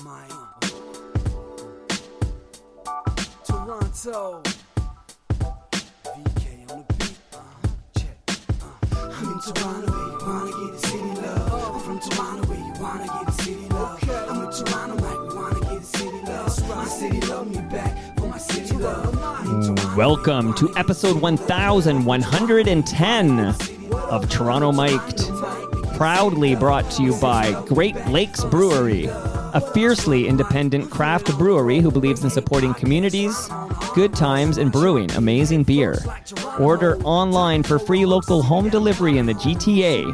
Toronto. VK on the beat. Check. I'm in Toronto where you wanna get the city love. I'm from Toronto where you wanna get the city love. I'm in Toronto like we wanna get the city love. My city love me back for my city love. Welcome to episode 1110 of Toronto Mic'd, proudly brought to you by Great Lakes Brewery, a fiercely independent craft brewery who believes in supporting communities, good times, and brewing amazing beer. Order online for free local home delivery in the GTA.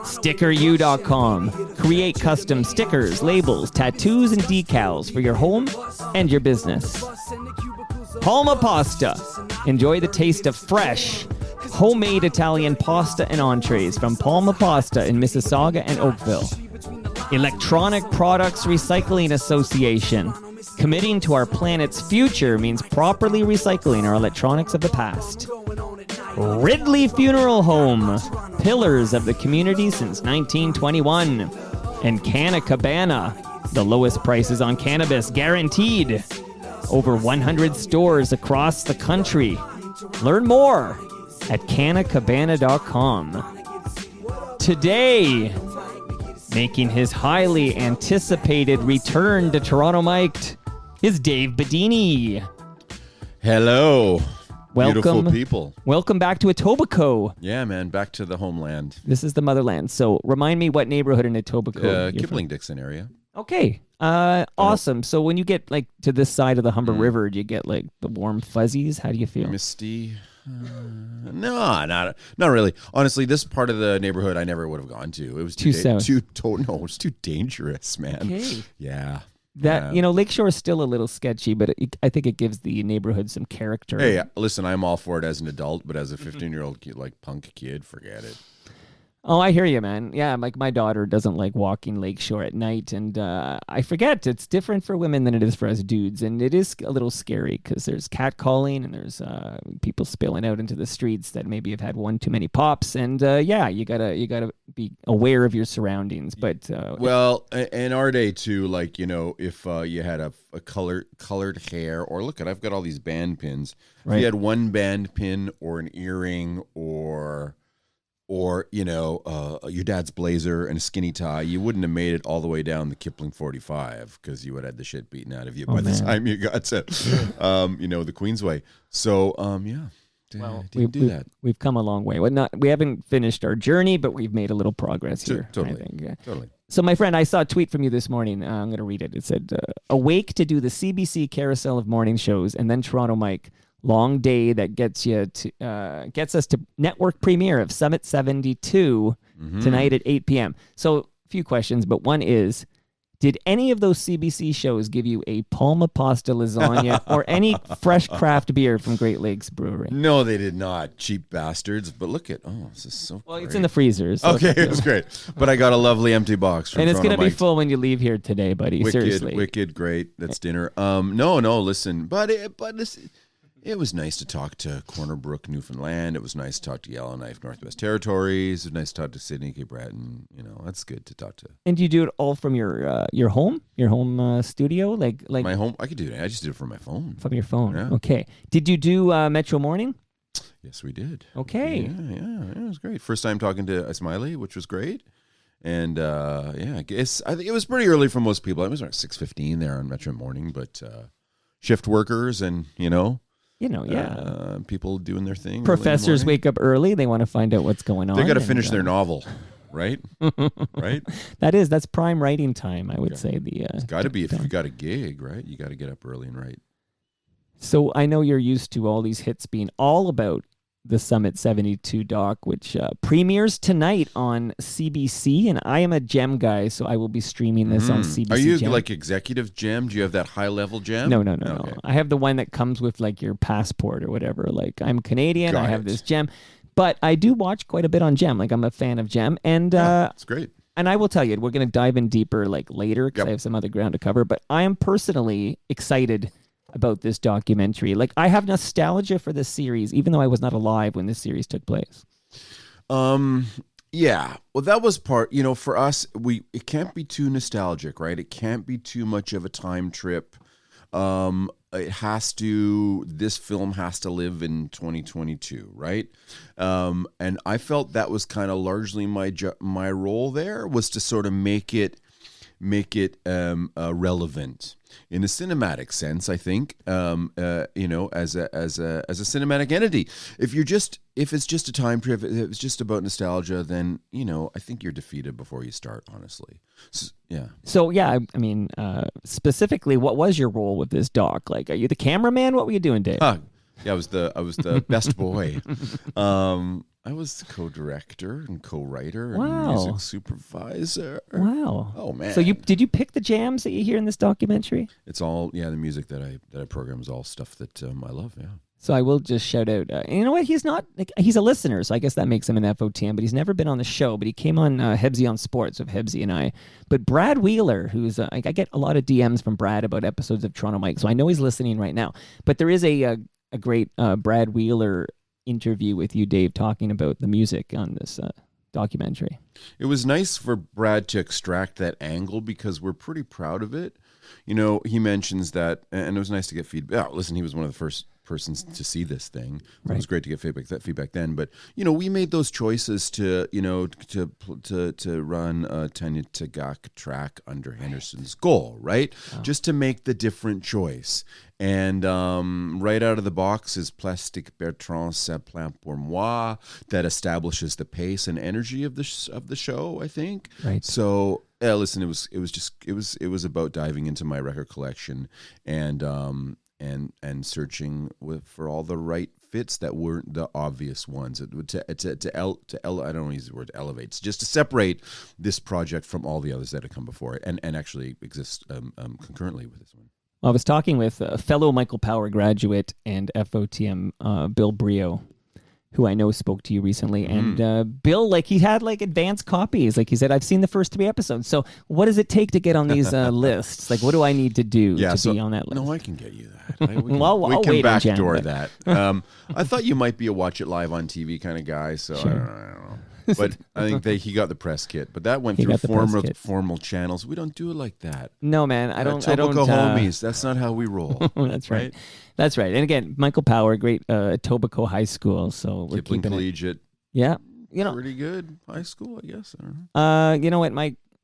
StickerU.com. Create custom stickers, labels, tattoos, and decals for your home and your business. Palma Pasta. Enjoy the taste of fresh, homemade Italian pasta and entrees from Palma Pasta in Mississauga and Oakville. Electronic Products Recycling Association. Committing to our planet's future means properly recycling our electronics of the past. Ridley Funeral Home. Pillars of the community since 1921. And Canna Cabana. The lowest prices on cannabis guaranteed. Over 100 stores across the country. Learn more at cannacabana.com. Today, making his highly anticipated return to Toronto Mic'd, is Dave Bidini. Hello, beautiful people. Welcome back to Etobicoke. Yeah, man, back to the homeland. This is the motherland. So remind me what neighborhood in Etobicoke you're Kipling-Dixon area. Okay. Awesome. So when you get like to this side of the Humber River, do you get like the warm fuzzies? How do you feel? Misty. No, not really. Honestly, this part of the neighborhood I never would have gone to. It was too south. It's too dangerous, man. Okay. Yeah. Lakeshore is still a little sketchy, but I think it gives the neighborhood some character. Hey, listen, I'm all for it as an adult, but as a 15-year-old kid, like punk kid, forget it. Oh, I hear you, man. Yeah, like my daughter doesn't like walking Lakeshore at night, and I forget it's different for women than it is for us dudes, and it is a little scary because there's catcalling and there's people spilling out into the streets that maybe have had one too many pops, and you gotta be aware of your surroundings. But in our day too, like if you had a colored hair, or look I've got all these band pins. Right. If you had one band pin or an earring or your dad's blazer and a skinny tie, you wouldn't have made it all the way down the Kipling 45 because you would have had the shit beaten out of you by the time you got to, the Queensway. So, didn't do that. We've come a long way. We haven't finished our journey, but we've made a little progress here. Totally. I think. Yeah. Totally. So, my friend, I saw a tweet from you this morning. I'm going to read it. It said, awake to do the CBC carousel of morning shows and then Toronto Mike. Long day that gets us to network premiere of Summit 72 tonight at 8 p.m. So a few questions, but one is, did any of those CBC shows give you a Palma Pasta lasagna or any fresh craft beer from Great Lakes Brewery? No, they did not. Cheap bastards. But look at, this is so Well, great. It's in the freezer. So okay, it was great. But I got a lovely empty box. And it's going to be full when you leave here today, buddy. Seriously. Wicked, great. That's dinner. No, listen. But listen. It was nice to talk to Corner Brook, Newfoundland. It was nice to talk to Yellowknife, Northwest Territories. It was nice to talk to Sydney, Cape Breton. That's good to talk to. And do you do it all from your home studio? Like my home? I could do it. I just did it from my phone. From your phone? Yeah. Okay. Did you do Metro Morning? Yes, we did. Okay. Yeah, it was great. First time talking to Smiley, which was great. And I guess I think it was pretty early for most people. I was around 6:15 there on Metro Morning, but shift workers and people doing their thing. Professors wake up early. They want to find out what's going on. They got to finish their novel, right? Right? That's prime writing time, I would say. It's got to be if you got a gig, right? You got to get up early and write. So I know you're used to all these hits being all about the Summit 72 doc, which premieres tonight on CBC, and I am a Gem guy, so I will be streaming this on CBC. Are you Gem. like executive Gem? Do you have that high-level Gem? No. Okay. I have the one that comes with like your passport or whatever. Like I'm Canadian, I have this Gem, but I do watch quite a bit on Gem. Like I'm a fan of Gem, and it's great. And I will tell you, we're going to dive in deeper like later because I have some other ground to cover. But I am personally excited about this documentary. Like I have nostalgia for this series, even though I was not alive when this series took place. Yeah. Well, that was part, for us, it can't be too nostalgic, right? It can't be too much of a time trip. This film has to live in 2022, right? And I felt that was kind of largely my role there, was to sort of make it relevant in a cinematic sense. I think, as a cinematic entity. If it's just a time trip, if it's just about nostalgia, then I think you're defeated before you start. Honestly, yeah. So yeah, I mean, specifically, what was your role with this doc? Like, are you the cameraman? What were you doing, Dave? Yeah, I was the best boy. I was the co-director and co-writer and music supervisor. Wow. Oh man. So did you pick the jams that you hear in this documentary? It's all the music that I program is all stuff that I love. Yeah. So I will just shout out. You know what? He's not. He's a listener, so I guess that makes him an FOTM. But he's never been on the show. But he came on Hebsy on Sports with Hebsy and I. But Brad Wheeler, who's I get a lot of DMs from Brad about episodes of Toronto Mike, so I know he's listening right now. But there is a great Brad Wheeler interview with you, Dave, talking about the music on this documentary. It was nice for Brad to extract that angle because we're pretty proud of it. He mentions that, and it was nice to get feedback. Oh, listen, he was one of the first persons to see this thing. So right. It was great to get feedback then. But we made those choices to run a Tanya Tagak track under Henderson's goal, right? Oh. Just to make the different choice. And right out of the box is Plastique Bertrand C'est Plein pour moi, that establishes the pace and energy of the show, I think. Right. So listen, it was about diving into my record collection and searching for all the right fits that weren't the obvious ones. I don't want to use the word elevates, just to separate this project from all the others that have come before it and actually exist concurrently with this one. I was talking with a fellow Michael Power graduate and FOTM, Bill Brio, who I know spoke to you recently. And Bill, he had advanced copies. He said, I've seen the first 3 episodes. So what does it take to get on these lists? What do I need to do to be on that list? No, I can get you that. We I'll can wait backdoor that. I thought you might be a watch it live on TV kind of guy, so sure. I don't know. But I think he got the press kit. But that went through formal channels. We don't do it like that. No, man. I don't. Homies. That's not how we roll. That's right. That's right. And again, Michael Power, great Etobicoke High School. So we're Kipling keeping Collegiate. Yeah. Pretty good high school, I guess. I don't know. You know what?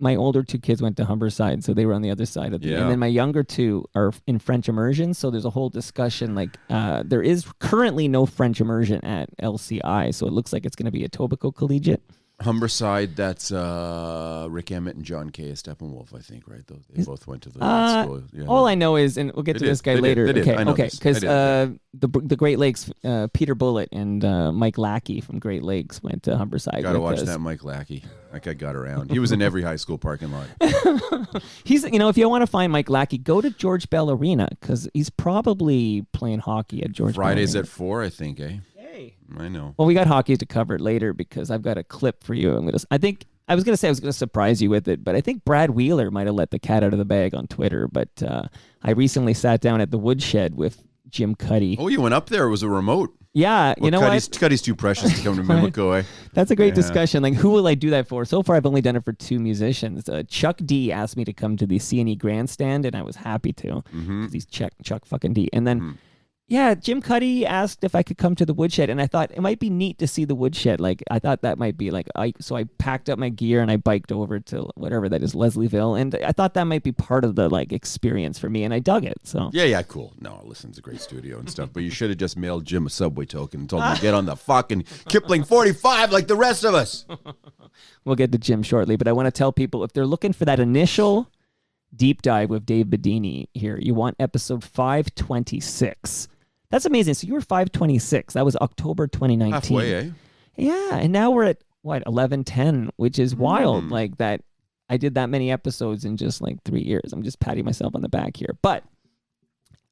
My older 2 kids went to Humberside, so they were on the other side of the. Yeah. And then my younger 2 are in French immersion, so there's a whole discussion. There is currently no French immersion at LCI, so it looks like it's going to be Etobicoke Collegiate. Humberside, that's Rick Emmett and John K. Steppenwolf, I think, right? They both went to the school. Yeah. All I know is, and we'll get to this guy later. Okay, because the Great Lakes, Peter Bullitt and Mike Lackey from Great Lakes went to Humberside. Got to watch that Mike Lackey. That guy got around. He was in every high school parking lot. He's, if you want to find Mike Lackey, go to George Bell Arena because he's probably playing hockey at George Fridays Bell at 4, I think, eh? I know. Well, we got hockey to cover later because I've got a clip for you. I was going to surprise you with it, but I think Brad Wheeler might have let the cat out of the bag on Twitter. But I recently sat down at the Woodshed with Jim Cuddy. Oh, you went up there? It was a remote. Yeah, you know what? Cuddy's too precious to come to Mimico, eh? That's a great discussion. Who will I do that for? So far, I've only done it for 2 musicians. Chuck D asked me to come to the C&E Grandstand, and I was happy to because he's Chuck fucking D. And then... Yeah, Jim Cuddy asked if I could come to the Woodshed, and I thought it might be neat to see the Woodshed. I thought that might be so I packed up my gear and I biked over to whatever that is, Leslieville, and I thought that might be part of the experience for me, and I dug it. So yeah, cool. No, listen, it's a great studio and stuff, but you should have just mailed Jim a Subway token and told him to get on the fucking Kipling 45 like the rest of us. We'll get to Jim shortly, but I want to tell people if they're looking for that initial deep dive with Dave Bidini here, you want episode 526. That's amazing. So you were 526. That was October 2019. Halfway, eh? Yeah, and now we're at, 1110, which is wild. That I did that many episodes in just 3 years. I'm just patting myself on the back here. But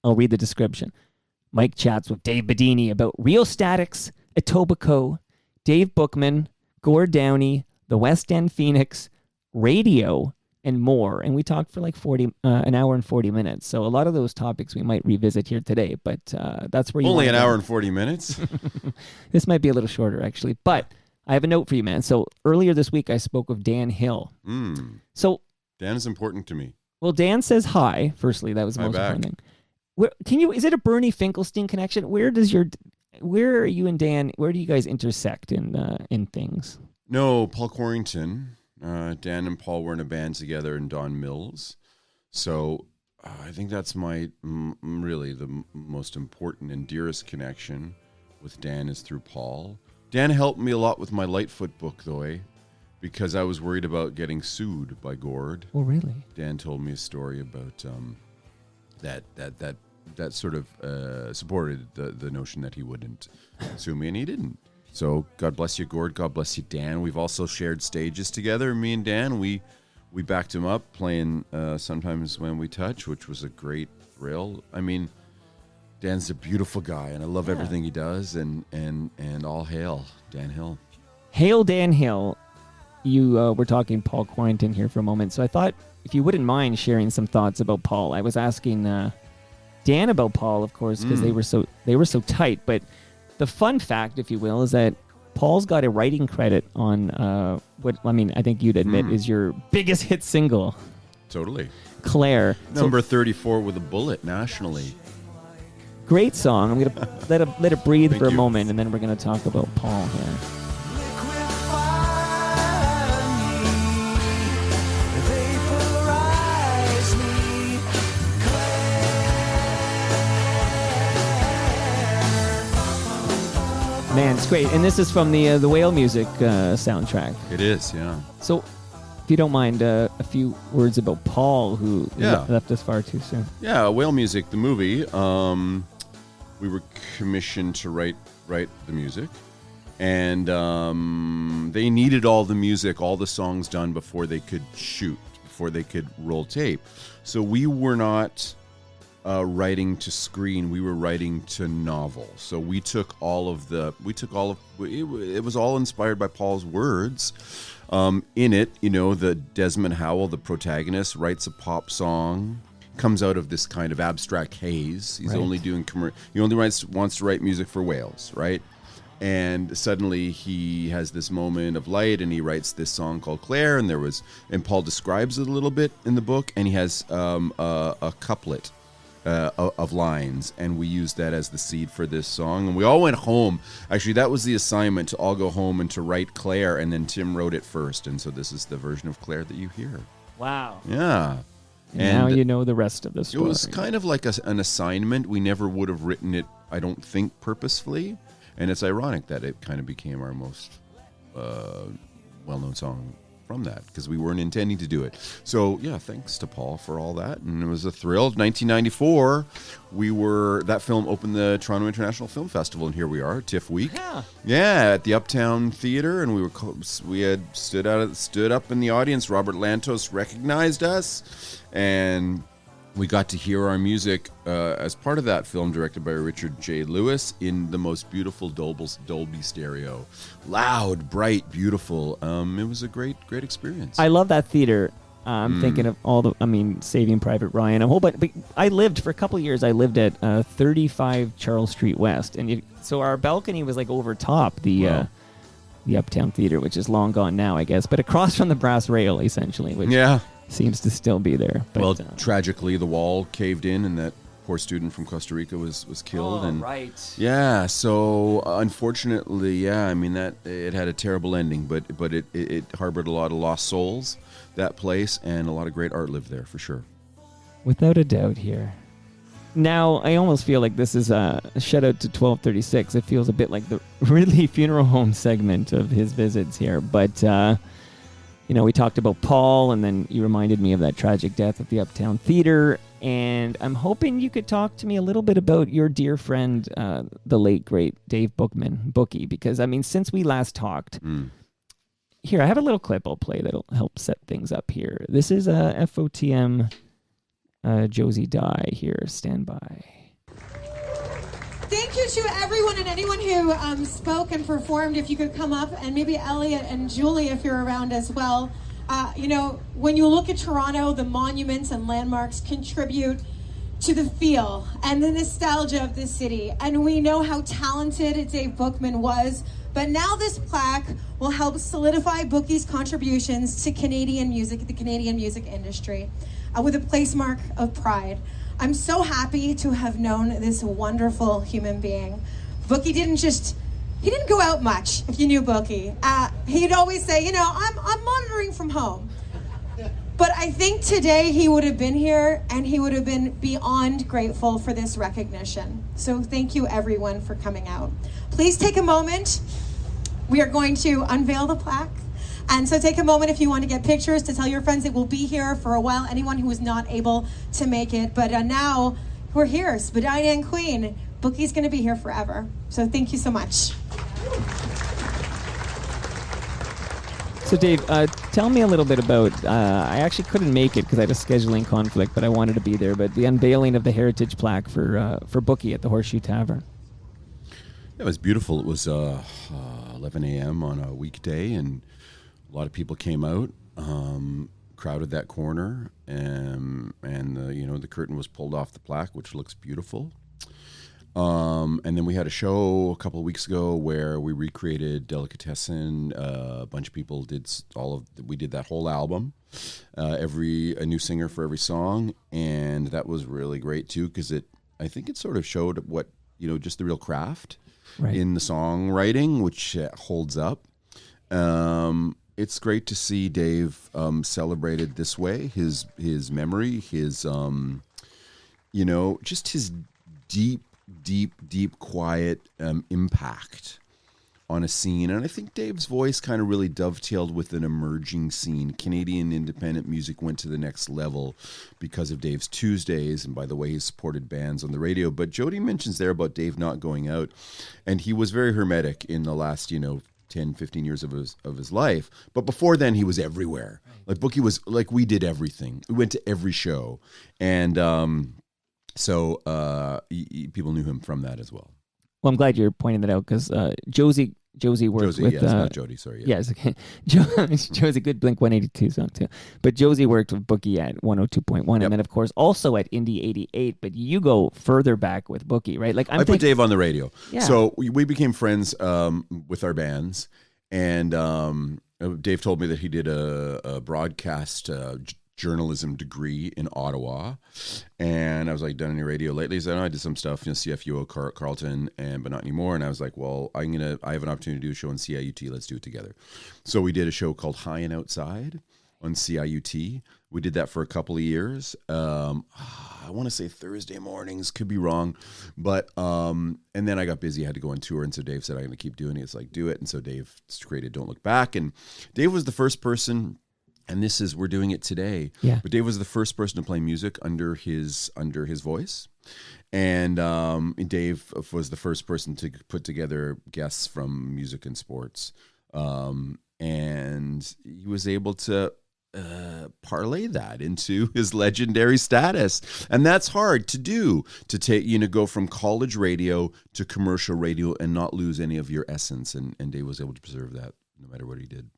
I'll read the description. Mike chats with Dave Bidini about Rheostatics, Etobicoke, Dave Bookman, Gord Downey, the West End Phoenix, radio, and more. And we talked for an hour and 40 minutes. So a lot of those topics we might revisit here today, but that's where you only an hour and 40 minutes. This might be a little shorter actually, but I have a note for you, man. So earlier this week, I spoke with Dan Hill. So Dan is important to me. Well, Dan says hi. Firstly, that was the most important thing. Is it a Bernie Finkelstein connection? Where are you and Dan? Where do you guys intersect in things? No, Paul Quarrington. Dan and Paul were in a band together in Don Mills. So I think that's my really the most important and dearest connection with Dan is through Paul. Dan helped me a lot with my Lightfoot book, though, because I was worried about getting sued by Gord. Oh, really? Dan told me a story about that sort of supported the notion that he wouldn't sue me, and he didn't. So God bless you, Gord. God bless you, Dan. We've also shared stages together. Me and Dan, we backed him up playing Sometimes When We Touch, which was a great thrill. I mean, Dan's a beautiful guy, and I love everything he does, and all hail Dan Hill. Hail Dan Hill. You were talking Paul Quarrington here for a moment, so I thought if you wouldn't mind sharing some thoughts about Paul. I was asking Dan about Paul, of course, because they were so tight. But the fun fact, if you will, is that Paul's got a writing credit on I think you'd admit is your biggest hit single. Totally. Claire. Number 34 with a bullet nationally. Great song. I'm gonna let it breathe for a moment, and then we're gonna talk about Paul here. Man, it's great, and this is from the Whale Music soundtrack. It is, yeah. So, if you don't mind, a few words about Paul, who left us far too soon. Yeah, Whale Music, the movie. We were commissioned to write the music, and they needed all the music, all the songs done before they could shoot, before they could roll tape. So we were not writing to screen; we were writing to novel. So it was all inspired by Paul's words. In it, the Desmond Howell, the protagonist, writes a pop song. Comes out of this kind of abstract haze. He's only doing he only wants to write music for whales, right? And suddenly he has this moment of light, and he writes this song called Claire. And Paul describes it a little bit in the book, and he has a couplet of lines, and we used that as the seed for this song. And we all went home. Actually, that was the assignment, to all go home and to write Claire, and then Tim wrote it first. And so this is the version of Claire that you hear. Wow. Yeah. And now you know the rest of the story. It was kind of like an assignment. We never would have written it, I don't think, purposefully. And it's ironic that it kind of became our most well-known song from that, because we weren't intending to do it. So, yeah, thanks to Paul for all that. And it was a thrill. 1994, that film opened the Toronto International Film Festival, and here we are, TIFF week. Yeah, at the Uptown Theater, and we had stood up in the audience. Robert Lantos recognized us, and we got to hear our music as part of that film, directed by Richard J. Lewis, in the most beautiful Dolby stereo. Loud, bright, beautiful. It was a great experience. I love that theater. I'm thinking of Saving Private Ryan, a whole bunch. But I lived for a couple of years. I lived at 35 Charles Street West, and so our balcony was like over top the Uptown Theater, which is long gone now, I guess, but across from the brass rail, essentially. Which seems to still be there. But, tragically, the wall caved in, and that poor student from Costa Rica was killed. Oh, and right. Yeah, so unfortunately, that it had a terrible ending, but it harbored a lot of lost souls, that place, and a lot of great art lived there, for sure. Without a doubt here. Now, I almost feel like this is a shout out to 1236. It feels a bit like the Ridley Funeral Home segment of his visits here, but... we talked about Paul, and then you reminded me of that tragic death at the Uptown Theater. And I'm hoping you could talk to me a little bit about your dear friend, the late, great Dave Bookie, because, since we last talked, here, I have a little clip I'll play that'll help set things up here. This is FOTM Josie Dye here. Stand by. Thank you to everyone and anyone who spoke and performed. If you could come up, and maybe Elliot and Julie, if you're around as well. When you look at Toronto, the monuments and landmarks contribute to the feel and the nostalgia of this city. And we know how talented Dave Bookman was, but now this plaque will help solidify Bookie's contributions to Canadian music, the Canadian music industry, with a placemark of pride. I'm so happy to have known this wonderful human being. Bookie didn't go out much, if you knew Bookie. He'd always say, I'm monitoring from home. But I think today he would have been here and he would have been beyond grateful for this recognition. So thank you everyone for coming out. Please take a moment. We are going to unveil the plaque. And so take a moment if you want to get pictures, to tell your friends it will be here for a while, anyone who was not able to make it. But now we're here, Spadina and Queen. Bookie's going to be here forever. So thank you so much. So Dave, tell me a little bit about, I actually couldn't make it because I had a scheduling conflict, but I wanted to be there, but the unveiling of the heritage plaque for Bookie at the Horseshoe Tavern. It was beautiful. It was 11 a.m. on a weekday, and a lot of people came out, crowded that corner, and the curtain was pulled off the plaque, which looks beautiful. And then we had a show a couple of weeks ago where we recreated Delicatessen. A bunch of people did we did that whole album, a new singer for every song, and that was really great too, because I think it sort of showed what, just the real craft in the songwriting, which holds up. It's great to see Dave celebrated this way, his memory, his just his deep, quiet impact on a scene. And I think Dave's voice kind of really dovetailed with an emerging scene. Canadian independent music went to the next level because of Dave's Tuesdays, and by the way, he supported bands on the radio. But Jody mentions there about Dave not going out, and he was very hermetic in the last, 10, 15 years of his life. But before then, he was everywhere. Like Bookie was, like, we did everything. We went to every show. And so people knew him from that as well. Well, I'm glad you're pointing that out, because Josie worked with... it's not Jody, sorry. Yeah, it's okay. Josie, good Blink 182 song too. But Josie worked with Bookie at 102.1, and then, of course, also at Indie 88. But you go further back with Bookie, right? Like I put Dave on the radio. Yeah. So we became friends with our bands, and Dave told me that he did a broadcast journalism degree in Ottawa, and I was like, done any radio lately? He said, I did some stuff, CFUO, Carleton, but not anymore. And I was like, well, I have an opportunity to do a show on CIUT. Let's do it together. So we did a show called High and Outside on CIUT. We did that for a couple of years. I want to say Thursday mornings, could be wrong, but and then I got busy, I had to go on tour, and so Dave said, I'm going to keep doing it. It's like, do it. And so Dave created Don't Look Back, and Dave was the first person. And we're doing it today. Yeah. But Dave was the first person to play music under his voice. And Dave was the first person to put together guests from music and sports. And he was able to parlay that into his legendary status. And that's hard to do, to take, go from college radio to commercial radio and not lose any of your essence. And Dave was able to preserve that no matter what he did.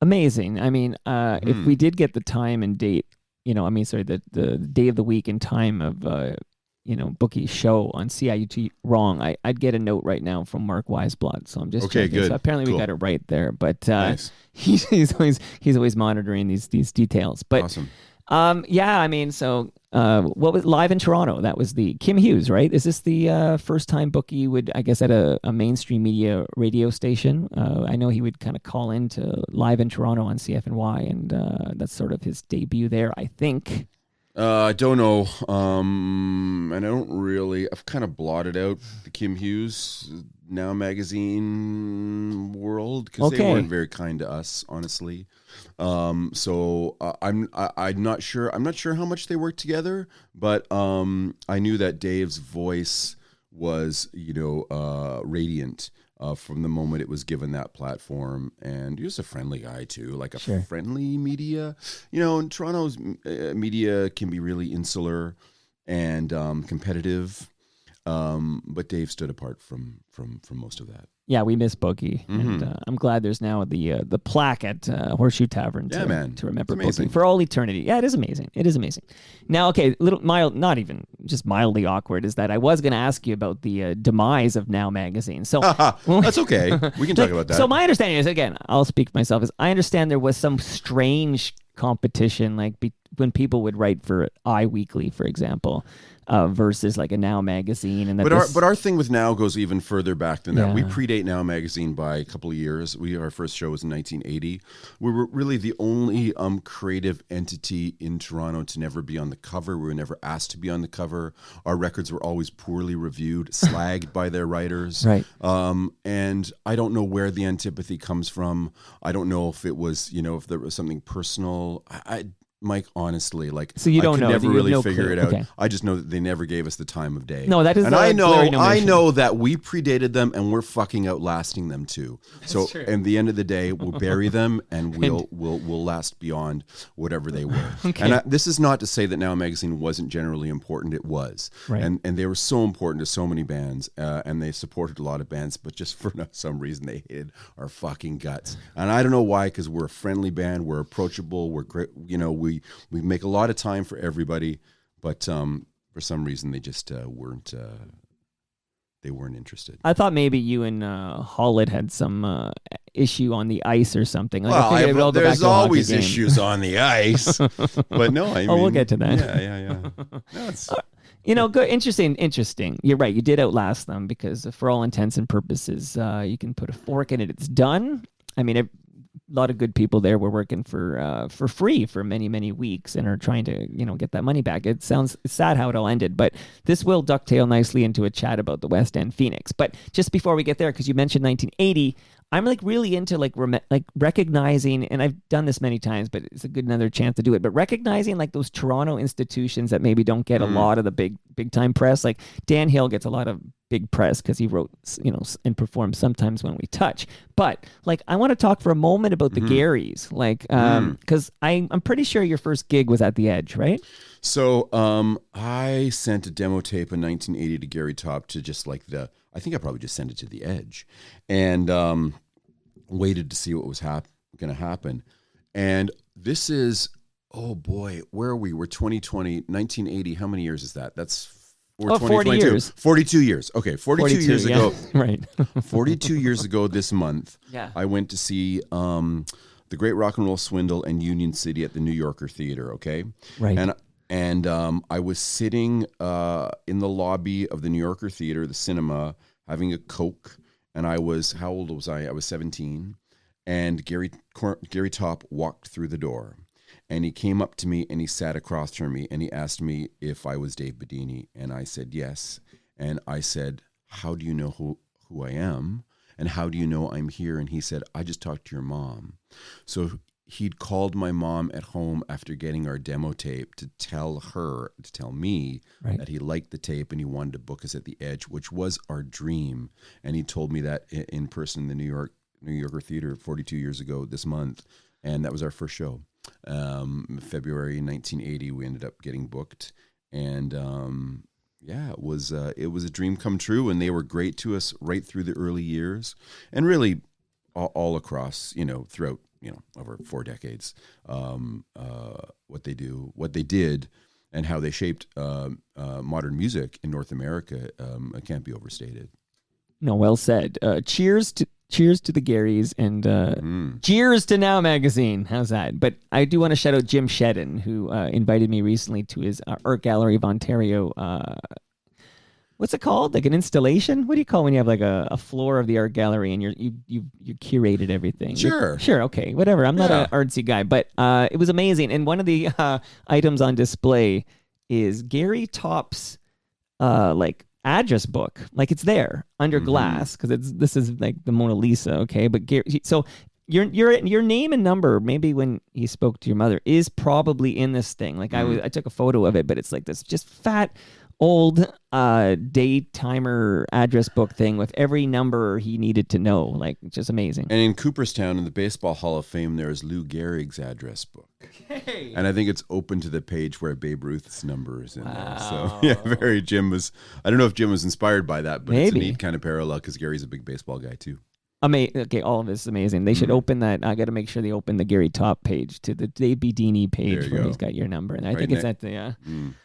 Amazing. I mean, if we did get the time and date, the day of the week and time of, Bookie's show on CIUT wrong, I'd get a note right now from Mark Weisblot. So I'm just okay, checking. good. So apparently cool. We got it right there. But nice. he's always monitoring these details. But awesome. What was live in Toronto? That was the Kim Hughes, right? Is this the first time Bookie would, I guess, at a mainstream media radio station? I know he would kind of call into live in Toronto on CFNY, and that's sort of his debut there, I think. I don't know. And I don't really, I've kind of blotted out the Kim Hughes Now Magazine world, because they weren't very kind to us, honestly. So I'm not sure. I'm not sure how much they worked together, but I knew that Dave's voice was, radiant from the moment it was given that platform, and he was a friendly guy too, like a friendly media. In Toronto's media can be really insular and competitive, but Dave stood apart from most of that. Yeah, we miss Bookie, and I'm glad there's now the plaque at Horseshoe Tavern to remember Bookie for all eternity. Yeah, it is amazing. It is amazing. Now, okay, little mild, not even just mildly awkward, is that I was going to ask you about the demise of Now Magazine. So that's okay. We can talk about that. So my understanding is, again, I'll speak for myself, is I understand there was some strange competition, like when people would write for I Weekly, for example. Versus like a Now Magazine, and but our thing with Now goes even further back than that. We predate Now Magazine by a couple of years. Our first show was in 1980. We were really the only creative entity in Toronto to never be on the cover. We were never asked to be on the cover. Our records were always poorly reviewed, slagged by their writers. Right. And I don't know where the antipathy comes from. I don't know if it was, if there was something personal. Mike, honestly, so you don't I could know. never really figure clue. it out. Okay. I just know that they never gave us the time of day. No, that is. And I know that we predated them, and we're fucking outlasting them too. So, at the end of the day, we'll bury them, and we'll last beyond whatever they were. Okay. And this is not to say that Now Magazine wasn't generally important. It was, right. And they were so important to so many bands, and they supported a lot of bands. But just for some reason, they hated our fucking guts. And I don't know why, because we're a friendly band, we're approachable, we're great. We make a lot of time for everybody, but for some reason they just weren't interested. I thought maybe you and Hollett had some issue on the ice or something. There's always issues on the ice, but no, I mean, we'll get to that. Yeah. No, good, interesting. You're right. You did outlast them because, for all intents and purposes, you can put a fork in it. It's done. I mean, a lot of good people there were working for free for many, many weeks and are trying to, get that money back. It's sad how it all ended, but this will ducktail nicely into a chat about the West End Phoenix. But just before we get there, because you mentioned 1980, I'm really into recognizing, and I've done this many times, but it's a good another chance to do it. But recognizing those Toronto institutions that maybe don't get a lot of the big time press. Like Dan Hill gets a lot of big press because he wrote, and performed Sometimes When We Touch. But I want to talk for a moment about the Garys, because I'm pretty sure your first gig was at the Edge, right? So I sent a demo tape in 1980 to Gary Top to just I think I probably just sent it to the Edge, and waited to see what was going to happen. And this is, oh boy, where are we? We're 2020, 1980. How many years is that? That's 40 years. 42 years. Okay, 42 years ago. Right. 42 years ago this month, yeah. I went to see The Great Rock and Roll Swindle and Union City at the New Yorker Theater, okay? Right. And I was sitting in the lobby of the New Yorker Theater, the cinema, having a Coke, and how old was I? I was 17, and Gary Top walked through the door, and he came up to me, and he sat across from me, and he asked me if I was Dave Bidini, and I said yes, and I said, how do you know who I am, and how do you know I'm here? And he said, I just talked to your mom. So he'd called my mom at home after getting our demo tape to tell me right. that he liked the tape and he wanted to book us at the Edge, which was our dream. And he told me that in person in the New Yorker Theater 42 years ago this month. And that was our first show. February 1980, we ended up getting booked. And it was a dream come true. And they were great to us right through the early years. And really all across, throughout, over 4 decades, what they did, and how they shaped modern music in North America, it can't be overstated. No, well said. Cheers to the Garys, and cheers to Now Magazine. How's that? But I do want to shout out Jim Shedden, who invited me recently to his Art Gallery of Ontario. What's it called? Like an installation? What do you call when you have a floor of the art gallery and you curated everything? Sure. Okay, whatever. I'm not an artsy guy, but it was amazing. And one of the items on display is Gary Top's address book. It's there under glass because this is like the Mona Lisa. Okay, but Gary, so your name and number, maybe when he spoke to your mother, is probably in this thing. I took a photo of it, but it's like this just fat old day timer address book thing with every number he needed to know. Like, just amazing. And in Cooperstown, in the Baseball Hall of Fame, there is Lou Gehrig's address book. Okay. And I think it's open to the page where Babe Ruth's number is in there. So, yeah, Jim was, I don't know if Jim was inspired by that, but it's a neat kind of parallel because Gary's a big baseball guy, too. Okay, all of this is amazing. They should open that. I got to make sure they open the Gary Top page to the Dave Bidini page where he's got your number. And I think it's at the.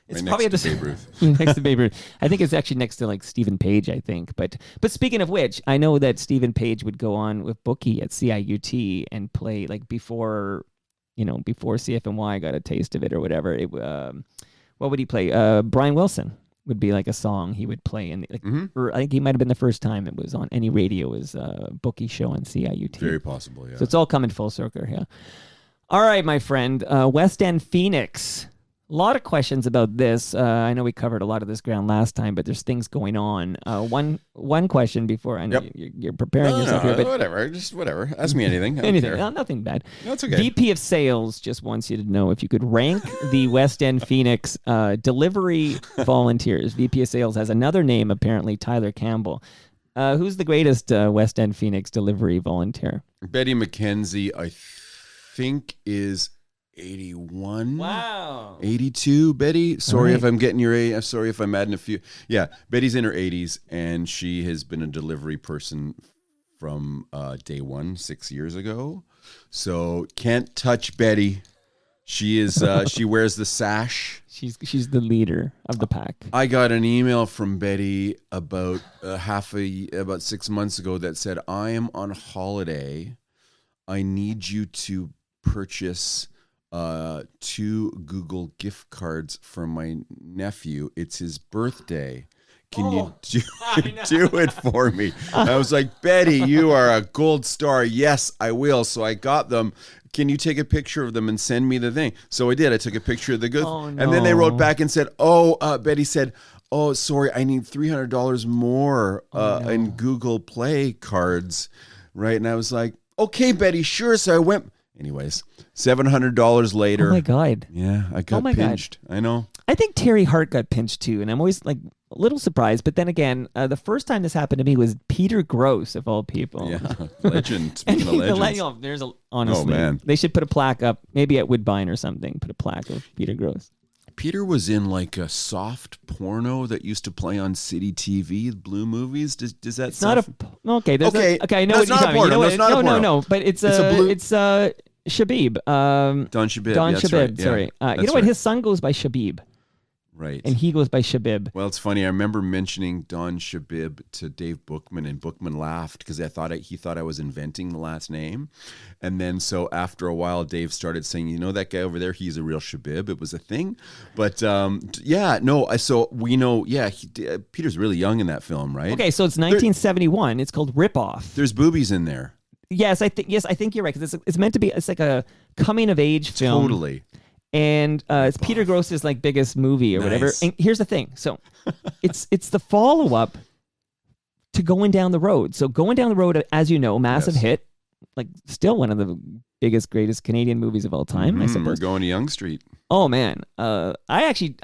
It's right probably next at to the Babe Ruth. next to Babe Ruth. I think it's actually next to like Stephen Page. I think, but speaking of which, I know that Stephen Page would go on with Bookie at CIUT and play like before CFNY got a taste of it or whatever. What would he play? Brian Wilson would be like a song he would play, and or I think he might have been the first time it was on any radio was Bookie show on CIUT. Very possible, yeah. So it's all coming full circle here. All right, my friend, West End Phoenix. A lot of questions about this. I know we covered a lot of this ground last time, but there's things going on. One question before I know you're preparing yourself here, but whatever. Ask me anything. anything. No, nothing bad. That's okay. VP of Sales just wants you to know if you could rank the West End Phoenix delivery volunteers. VP of Sales has another name, apparently, Tyler Campbell. Who's the greatest West End Phoenix delivery volunteer? Betty McKenzie, I think, is 81. Wow. 82, Betty. Sorry right. if I'm getting your age. I'm sorry if I'm adding a few. Yeah, Betty's in her 80s, and she has been a delivery person from day one, 6 years ago. So can't touch Betty. She is. She wears the sash. She's the leader of the pack. I got an email from Betty about about 6 months ago that said, "I am on holiday. I need you to purchase 2 Google gift cards for my nephew. It's his birthday. Can you do it for me?" I was like, "Betty, you are a gold star." "Yes, I will." So I got them. "Can you take a picture of them and send me the thing?" So I did. I took a picture of the goods. Oh, no. And then they wrote back and said, Betty said, "Oh, sorry, I need $300 more in Google Play cards." Right. And I was like, "Okay, Betty, sure." So I went. Anyways, $700 later. Oh my God. Yeah, I got pinched. I know. I think Terry Hart got pinched too, and I'm always like a little surprised. But then again, the first time this happened to me was Peter Gross, of all people. Yeah, legend. Speaking of legends. Honestly, man. They should put a plaque up, maybe at Woodbine or something. Put a plaque of Peter Gross. Peter was in like a soft porno that used to play on City TV, Blue Movies. Does that? It's not a okay. Okay. I know what you're talking about. It's not a porno. No. But it's Shabib. Don Shabib. Don That's Shabib. right. Sorry. Yeah, you know what? His son goes by Shabib. Right. And he goes by Shabib. Well, it's funny. I remember mentioning Don Shabib to Dave Bookman, and Bookman laughed because he thought I was inventing the last name. And then so after a while, Dave started saying, "You know that guy over there? He's a real Shabib." It was a thing. But so we know. Yeah, Peter's really young in that film, right? Okay, so it's 1971. It's called Rip Off. There's boobies in there. Yes, I think you're right because it's meant to be. It's like a coming of age film. Totally. And it's Peter Gross's like biggest movie or whatever. And here's the thing. So it's the follow-up to Going Down the Road. So Going Down the Road, as you know, massive hit, like still one of the biggest, greatest Canadian movies of all time, I suppose. We're going to Yonge Street. Oh man. I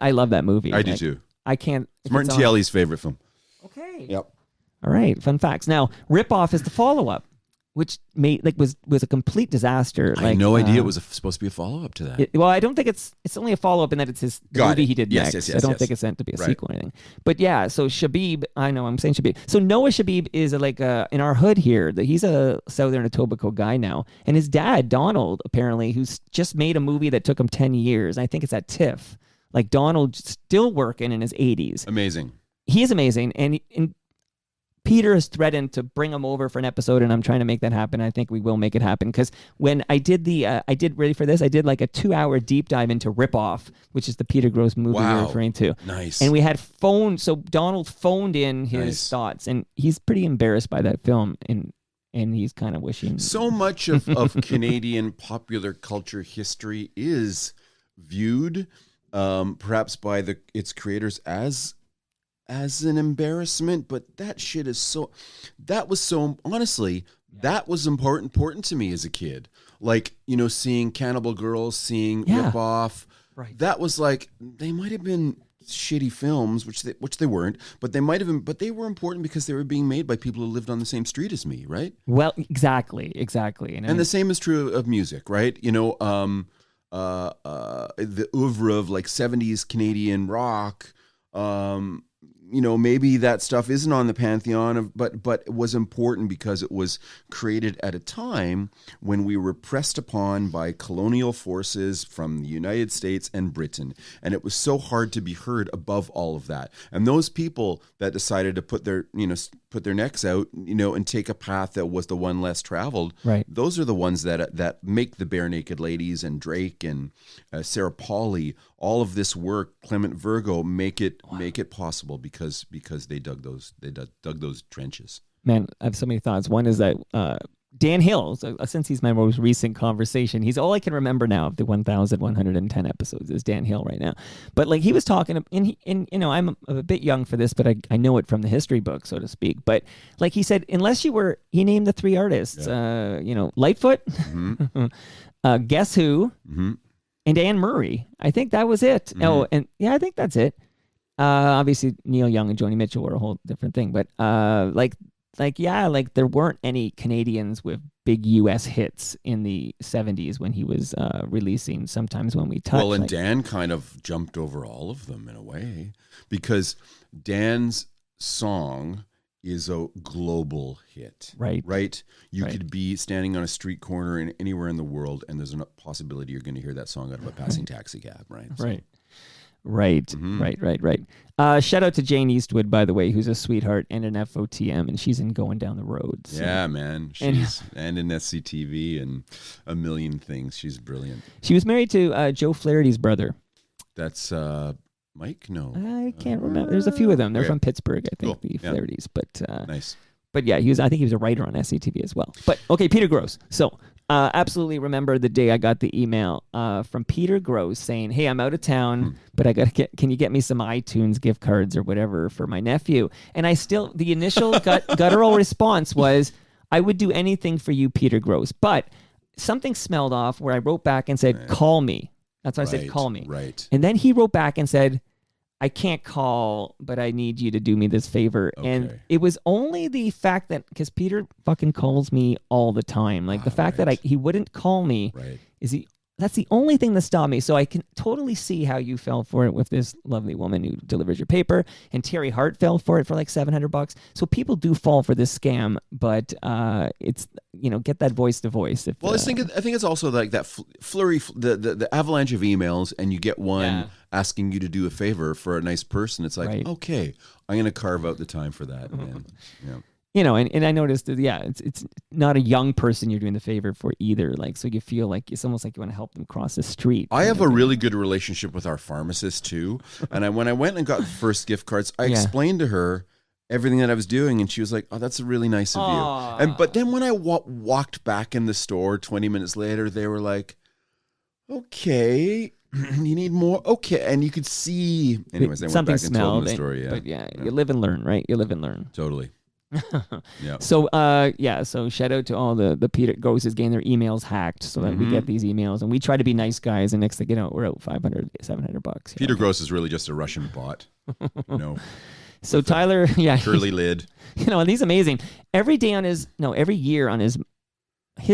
love that movie. I do too. I can't. It's Martin Tielli's favorite film. Okay. Yep. All right. Fun facts. Now, Rip Off is the follow-up, which was a complete disaster. I had no idea it was supposed to be a follow-up to that. I don't think it's only a follow-up in that it's his movie he did next. Yes, I don't think it's meant to be a sequel or anything. But yeah, so Shabib, I know I'm saying Shabib. So Noah Shabib is in our hood here. He's a Southern Etobicoke guy now, and his dad Donald apparently, who's just made a movie that took him 10 years. I think it's at TIFF. Like Donald's still working in his 80s. Amazing. He is amazing, and Peter has threatened to bring him over for an episode, and I'm trying to make that happen. I think we will make it happen because when I did ready for this, I did like a 2-hour deep dive into Rip Off, which is the Peter Gross movie we're referring to. Nice. And we had so Donald phoned in his thoughts, and he's pretty embarrassed by that film, and he's kind of wishing. So much of Canadian popular culture history is viewed, perhaps by its creators as an embarrassment, but that shit is honestly, that was important to me as a kid. Like, seeing Cannibal Girls, seeing Rip Off. Right. That was like, they might have been shitty films, which they weren't, but they might have been, but they were important because they were being made by people who lived on the same street as me, right? Well, exactly. And the same is true of music, right? You know, the oeuvre of like 70s Canadian rock, you know, maybe that stuff isn't on the pantheon but it was important because it was created at a time when we were pressed upon by colonial forces from the United States and Britain, and it was so hard to be heard above all of that. And those people that decided to put their necks out, you know, and take a path that was the one less traveled, right? Those are the ones that make the Bare Naked Ladies and Drake and Sarah Pauli, all of this work, Clement Virgo, make it possible because they dug those trenches. Man, I have so many thoughts. One is that Dan Hill, since he's my most recent conversation, he's all I can remember now of the 1,110 episodes is Dan Hill right now. But like he was talking, and you know, I'm a bit young for this, but I know it from the history book, so to speak. But like he said, unless he named the three artists, you know, Lightfoot, Guess Who, and Anne Murray. I think that was it. Oh, and yeah, I think that's it. Obviously Neil Young and Joni Mitchell were a whole different thing, but like there weren't any Canadians with big U.S. hits in the 70s when he was releasing Sometimes When We Touch. Well, and Dan kind of jumped over all of them in a way because Dan's song is a global hit. Right? You could be standing on a street corner anywhere in the world, and there's a possibility you're going to hear that song out of a passing taxi cab, right? So. Right. Shout out to Jane Eastwood, by the way, who's a sweetheart and an FOTM, and she's in Going Down the Road. So. Yeah, man. She's and in SCTV and a million things. She's brilliant. She was married to Joe Flaherty's brother. That's Mike? No. I can't remember. There's a few of them. They're from Pittsburgh, I think, the Flahertys. But nice. But yeah, I think he was a writer on SCTV as well. But okay, Peter Gross. So absolutely remember the day I got the email from Peter Gross saying, "Hey, I'm out of town, but can you get me some iTunes gift cards or whatever for my nephew?" And the initial guttural response was, "I would do anything for you, Peter Gross." But something smelled off where I wrote back and said, "Call me." That's why I said, "Call me." Right. And then he wrote back and said, "I can't call, but I need you to do me this favor." Okay. And it was only the fact that, because Peter fucking calls me all the time, like the fact that he wouldn't call me that's the only thing that stopped me. So I can totally see how you fell for it with this lovely woman who delivers your paper, and Terry Hart fell for it for like $700. So people do fall for this scam, but it's, you know, get that voice to voice. Well, I think it's also like that flurry, the avalanche of emails, and you get one asking you to do a favor for a nice person. It's like, okay, I'm going to carve out the time for that. Man. Yeah. You know, and I noticed that, it's not a young person you're doing the favor for either. Like, so you feel like it's almost like you want to help them cross the street. I have a really good relationship with our pharmacist too. And when I went and got the first gift cards, I explained to her everything that I was doing, and she was like, "Oh, that's really nice of you." But then when I walked back in the store 20 minutes later, they were like, "Okay, you need more." Okay, and you could see. Anyways, they went back and told them the story. But you live and learn, right? You live and learn. Totally. Yeah. So so shout out to all the Peter Grosses getting their emails hacked so that we get these emails, and we try to be nice guys, and next thing you know, we're out $500, $700. Peter Gross is really just a Russian bot. You know. So Tyler, curly lid. You know, and he's amazing. Every year on his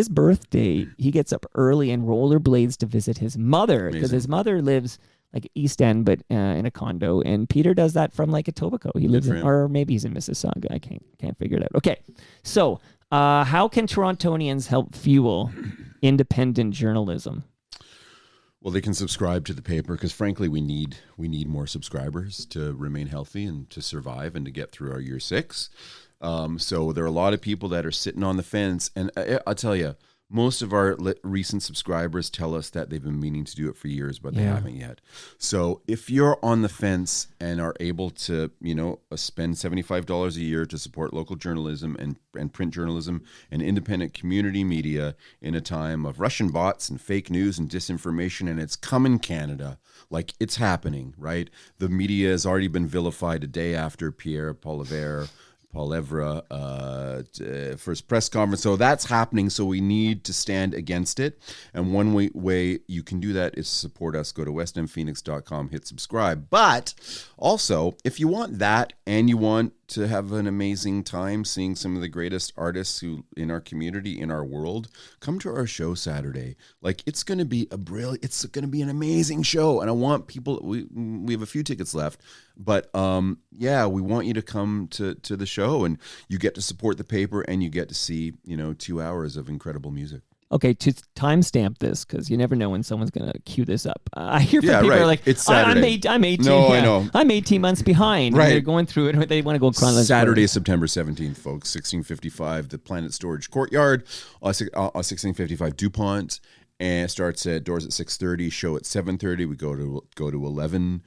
birthday, he gets up early and rollerblades to visit his mother, because his mother lives like East End, but in a condo, and Peter does that from like Etobicoke. He lives or maybe he's in Mississauga. I can't figure it out. Okay, so how can Torontonians help fuel independent journalism? Well, they can subscribe to the paper, because frankly, we need more subscribers to remain healthy and to survive and to get through our year 6. So there are a lot of people that are sitting on the fence, and I'll tell you, most of our recent subscribers tell us that they've been meaning to do it for years, but they haven't yet. So if you're on the fence and are able to, spend $75 a year to support local journalism and print journalism and independent community media in a time of Russian bots and fake news and disinformation, and it's coming Canada, like it's Paul Evra, first press conference. So that's happening. So we need to stand against it. And one way you can do that is support us. Go to westendphoenix.com, hit subscribe. But also, if you want that and you want to have an amazing time seeing some of the greatest artists who in our community, in our world, come to our show Saturday. Like, it's going to be it's going to be an amazing show. And I want people, we have a few tickets left, but we want you to come to the show, and you get to support the paper and you get to see, 2 hours of incredible music. Okay, to timestamp this, because you never know when someone's going to cue this up. I hear from people right. who are like, It's Saturday. I'm 18. No, yeah, I know. I'm 18 months behind. Right. And they're going through it. They want to go chronologically. Saturday, September 17th, folks, 1655, the Planet Storage Courtyard, 1655 DuPont, and starts at doors at 6:30, show at 7:30. We go to 11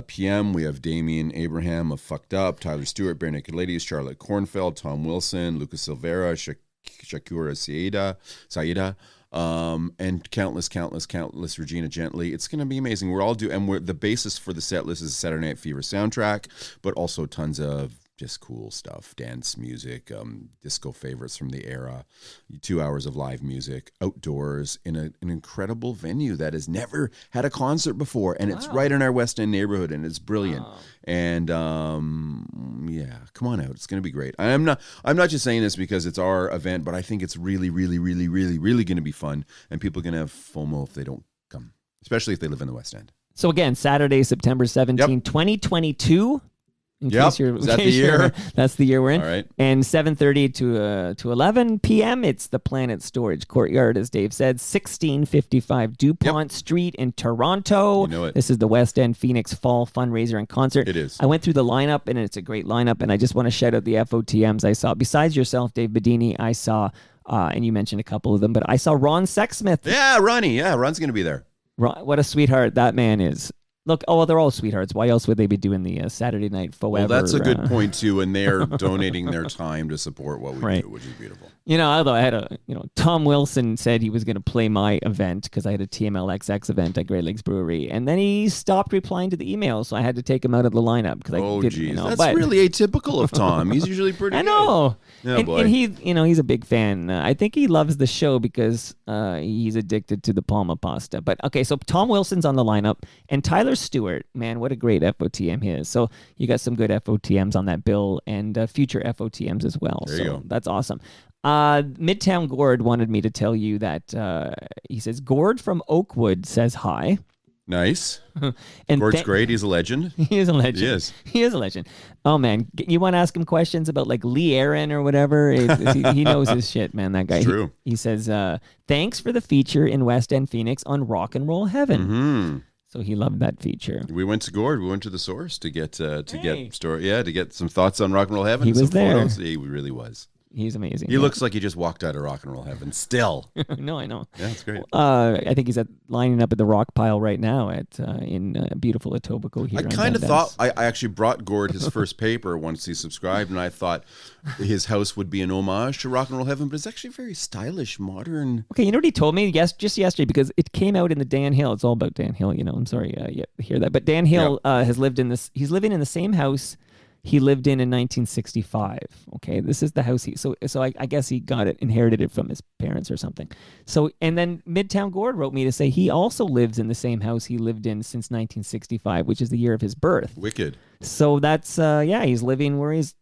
p.m. We have Damian Abraham of Fucked Up, Tyler Stewart, Bare Naked Ladies, Charlotte Kornfeld, Tom Wilson, Lucas Silvera, Shakura Saida, and countless Regina Gently. It's going to be amazing. The basis for the set list is a Saturday Night Fever soundtrack, but also tons of just cool stuff, dance music, disco favorites from the era, 2 hours of live music, outdoors in an incredible venue that has never had a concert before, and it's right in our West End neighborhood, and it's brilliant. Wow. And come on out. It's going to be great. I'm not just saying this because it's our event, but I think it's really, really, really, really, really going to be fun, and people are going to have FOMO if they don't come, especially if they live in the West End. So again, Saturday, September 17, 2022. Is that the year? That's the year we're in. All right. And 7:30 to 11 p.m. It's the Planet Storage Courtyard, as Dave said, 1655 DuPont Street in Toronto. You know it. This is the West End Phoenix Fall fundraiser and concert. It is. I went through the lineup, and it's a great lineup. And I just want to shout out the FOTMs I saw. Besides yourself, Dave Bidini, I saw, and you mentioned a couple of them, but I saw Ron Sexsmith. Yeah, Ronnie. Yeah, Ron's going to be there. What a sweetheart that man is. Look, they're all sweethearts. Why else would they be doing the Saturday Night Forever? Well, that's a good point, too, and they're donating their time to support what we do, which is beautiful. Although I had Tom Wilson said he was going to play my event because I had a TMLXX event at Great Lakes Brewery, and then he stopped replying to the emails, so I had to take him out of the lineup. That's really atypical of Tom. He's usually pretty I know. Good. And he, he's a big fan. I think he loves the show because he's addicted to the Palma pasta. But, okay, so Tom Wilson's on the lineup, and Tyler Stewart, man, what a great FOTM he is. So you got some good FOTMs on that bill, and future FOTMs as well. There you go. That's awesome. Midtown Gord wanted me to tell you that he says, Gord from Oakwood says hi. Nice. And Gord's great. He's a legend. He is a legend. He is. He is a legend. Oh, man. You want to ask him questions about like Lee Aaron or whatever? He knows his shit, man, that guy. It's true. He says, thanks for the feature in West End Phoenix on Rock and Roll Heaven. Mm-hmm. So he loved that feature. We went to Gord. We went to the source to get some thoughts on Rock and Roll Heaven. He was there. Photos. He really was. He's amazing. He looks like he just walked out of Rock and Roll Heaven still. No, I know. Yeah, it's great. I think he's lining up at the rock pile right now in beautiful Etobicoke here. I kind of thought, I actually brought Gord his first paper once he subscribed, and I thought his house would be an homage to Rock and Roll Heaven, but it's actually very stylish, modern. Okay, you know what he told me? Just yesterday, because it came out in the Dan Hill. It's all about Dan Hill, I'm sorry you hear that. But Dan Hill has lived in this, he's living in the same house he lived in 1965. Okay, this is the house so I guess he inherited it from his parents or something. So, and then Midtown Gord wrote me to say he also lives in the same house he lived in since 1965, which is the year of his birth. Wicked. So that's he's living where he's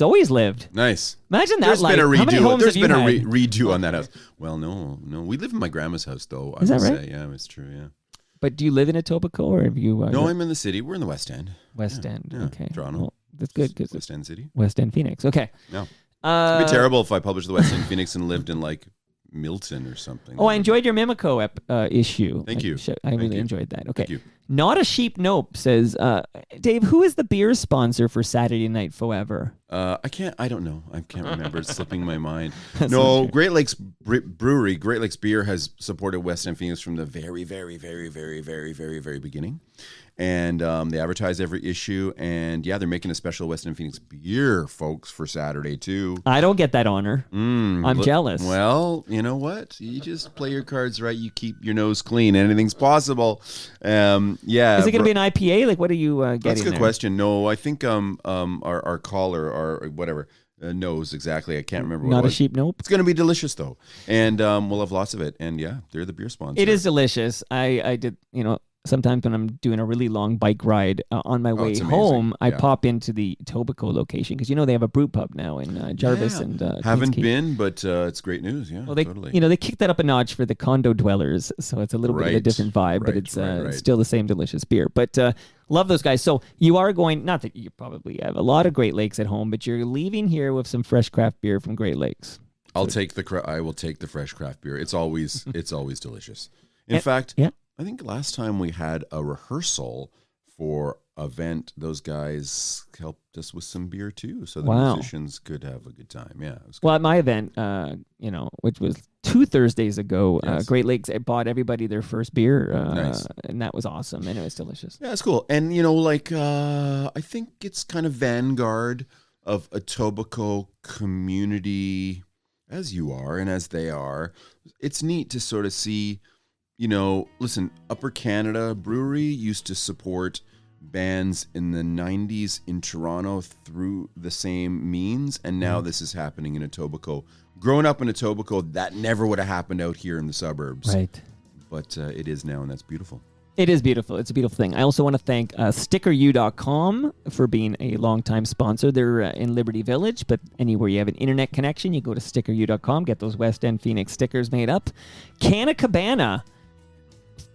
always lived. Nice. Imagine that. There's been a redo. There's been a redo on that house. Well, no. We live in my grandma's house, though. Is that right? Yeah, it's true. Yeah. But do you live in Etobicoke, or have you? No, I'm in the city. We're in the West End. West End. Yeah, Okay. Toronto. Well, that's good because West End City. West End Phoenix. Okay. No. It'd be terrible if I published the West End Phoenix and lived in like Milton or something. Oh, I enjoyed your Mimico issue. Thank you. I really enjoyed that. Okay. Thank you. Not a Sheep Nope says, Dave, who is the beer sponsor for Saturday Night Forever? I don't know. I can't remember. It's slipping my mind. No, Great Lakes Brewery, Great Lakes Beer has supported West End Phoenix from the very, very, very, very, very, very, very beginning. And they advertise every issue. And yeah, they're making a special West End Phoenix beer, folks, for Saturday too. I don't get that honor. I'm jealous. Well, you know what? You just play your cards right. You keep your nose clean. Anything's possible. Yeah. Is it going to be an IPA? Like, what are you getting? That's a good there? question. No, I think our caller, or whatever, knows exactly. I can't remember what Not it a was. sheep nope. It's going to be delicious, though. And we'll have lots of it. And yeah, they're the beer sponsor. It is delicious. I did, sometimes when I'm doing a really long bike ride on my way it's amazing. home, I Yeah. pop into the Etobicoke location because they have a brew pub now in Jarvis Yeah. and Haven't Queens Quay. been, but it's great news. Yeah, Well, they totally. they kicked that up a notch for the condo dwellers, so it's a little bit of a Right, different vibe, but right, it's right. still the same delicious beer. But love those guys. So you are going, not that you probably have a lot of Great Lakes at home, but you're leaving here with some fresh craft beer from Great Lakes. I will take the fresh craft beer. It's always delicious. In fact, yeah. I think last time we had a rehearsal for an event, those guys helped us with some beer too, so the Wow. musicians could have a good time. Yeah, it was good. Well, at my event, which was 2 Thursdays ago, Yes. Great Lakes bought everybody their first beer, Nice. and that was awesome, and it was delicious. Yeah, it's cool. And I think it's kind of vanguard of Etobicoke community, as you are and as they are. It's neat to sort of see. Listen, Upper Canada Brewery used to support bands in the 90s in Toronto through the same means, and now this is happening in Etobicoke. Growing up in Etobicoke, that never would have happened out here in the suburbs. Right. But it is now, and that's beautiful. It is beautiful. It's a beautiful thing. I also want to thank StickerU.com for being a longtime sponsor. They're in Liberty Village, but anywhere you have an internet connection, you go to StickerU.com, get those West End Phoenix stickers made up. Canna Cabana.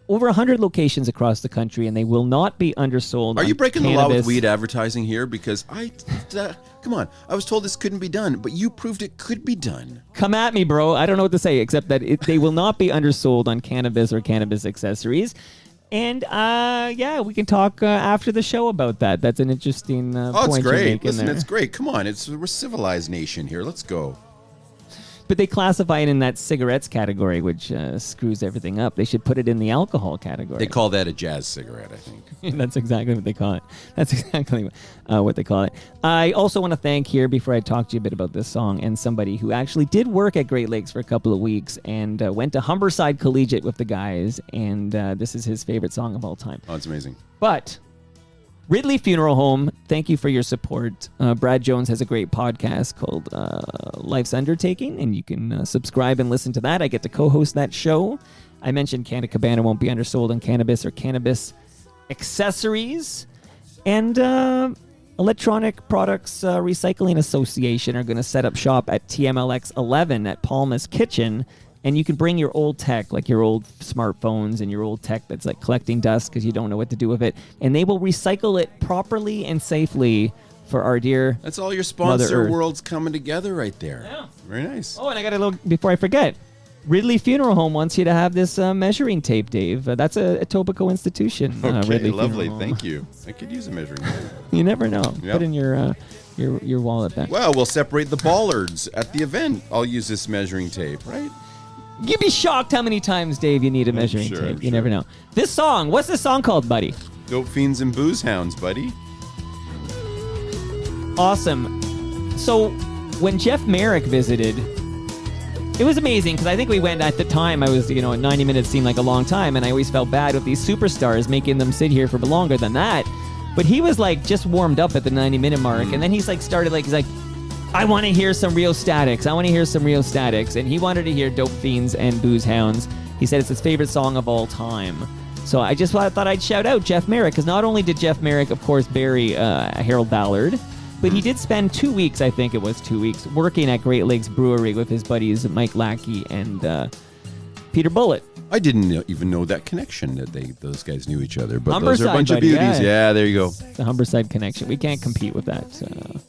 Over 100 locations across the country, and they will not be undersold. Are you breaking the law with weed cannabis. advertising here? Because come on, I was told this couldn't be done, but you proved it could be done. Come at me, bro. I don't know what to say, except that they will not be undersold on cannabis or cannabis accessories. And we can talk after the show about that. That's an interesting point It's you're great. making Listen, there. it's great. Come on, we're a civilized nation here. Let's go. But they classify it in that cigarettes category, which screws everything up. They should put it in the alcohol category. They call that a jazz cigarette, I think. That's exactly what they call it. That's exactly what they call it. I also want to thank here, before I talk to you a bit about this song, and somebody who actually did work at Great Lakes for a couple of weeks and went to Humberside Collegiate with the guys, and this is his favorite song of all time. Oh, it's amazing. But Ridley Funeral Home, thank you for your support. Brad Jones has a great podcast called Life's Undertaking, and you can subscribe and listen to that. I get to co-host that show. I mentioned Canna Cabana won't be undersold on cannabis or cannabis accessories. And Electronic Products Recycling Association are going to set up shop at TMLX 11 at Palma's Kitchen. And you can bring your old tech, like your old smartphones and your old tech that's like collecting dust because you don't know what to do with it. And they will recycle it properly and safely for our dear That's all your Mother sponsor Earth. worlds coming together right there. Yeah. Very nice. Oh, and I got a little, before I forget, Ridley Funeral Home wants you to have this measuring tape, Dave. That's a Etobicoke institution. Okay, Ridley lovely. Funeral Home. Thank you. I could use a measuring tape. You never know. Yep. Put in your wallet back. Well, we'll separate the bollards at the event. I'll use this measuring tape, right? You'd be shocked how many times, Dave, you need a measuring sure, tape. I'm You never sure. know. This song, what's this song called, buddy? Dope fiends and booze hounds, buddy. Awesome. So when Jeff Merrick visited, it was amazing because I think we went at the time. I was, 90 minutes seemed like a long time, and I always felt bad with these superstars making them sit here for longer than that. But he was like just warmed up at the 90-minute mark, and then he's like I want to hear some Rheostatics. I want to hear some Rheostatics, and he wanted to hear Dope Fiends and Booze Hounds. He said it's his favorite song of all time. So I thought I'd shout out Jeff Merrick because not only did Jeff Merrick, of course, bury Harold Ballard, but he did spend 2 weeks, I think it was 2 weeks, working at Great Lakes Brewery with his buddies Mike Lackey and Peter Bullitt. I didn't even know that connection that those guys knew each other. But those are a Humberside, bunch of buddy, beauties. Yeah, there you go. The Humberside connection. We can't compete with that. So.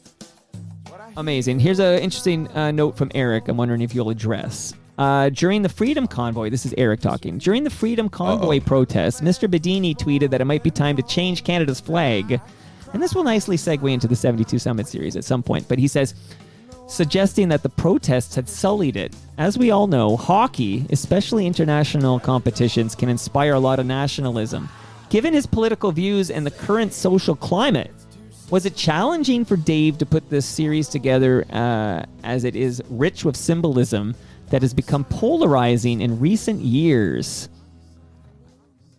Amazing. Here's an interesting note from Eric. I'm wondering if you'll address. During the Freedom Convoy, this is Eric talking. During the Freedom Convoy protests, Mr. Bidini tweeted that it might be time to change Canada's flag. And this will nicely segue into the 72 Summit series at some point. But he says, suggesting that the protests had sullied it. As we all know, hockey, especially international competitions, can inspire a lot of nationalism. Given his political views and the current social climate, was it challenging for Dave to put this series together as it is rich with symbolism that has become polarizing in recent years?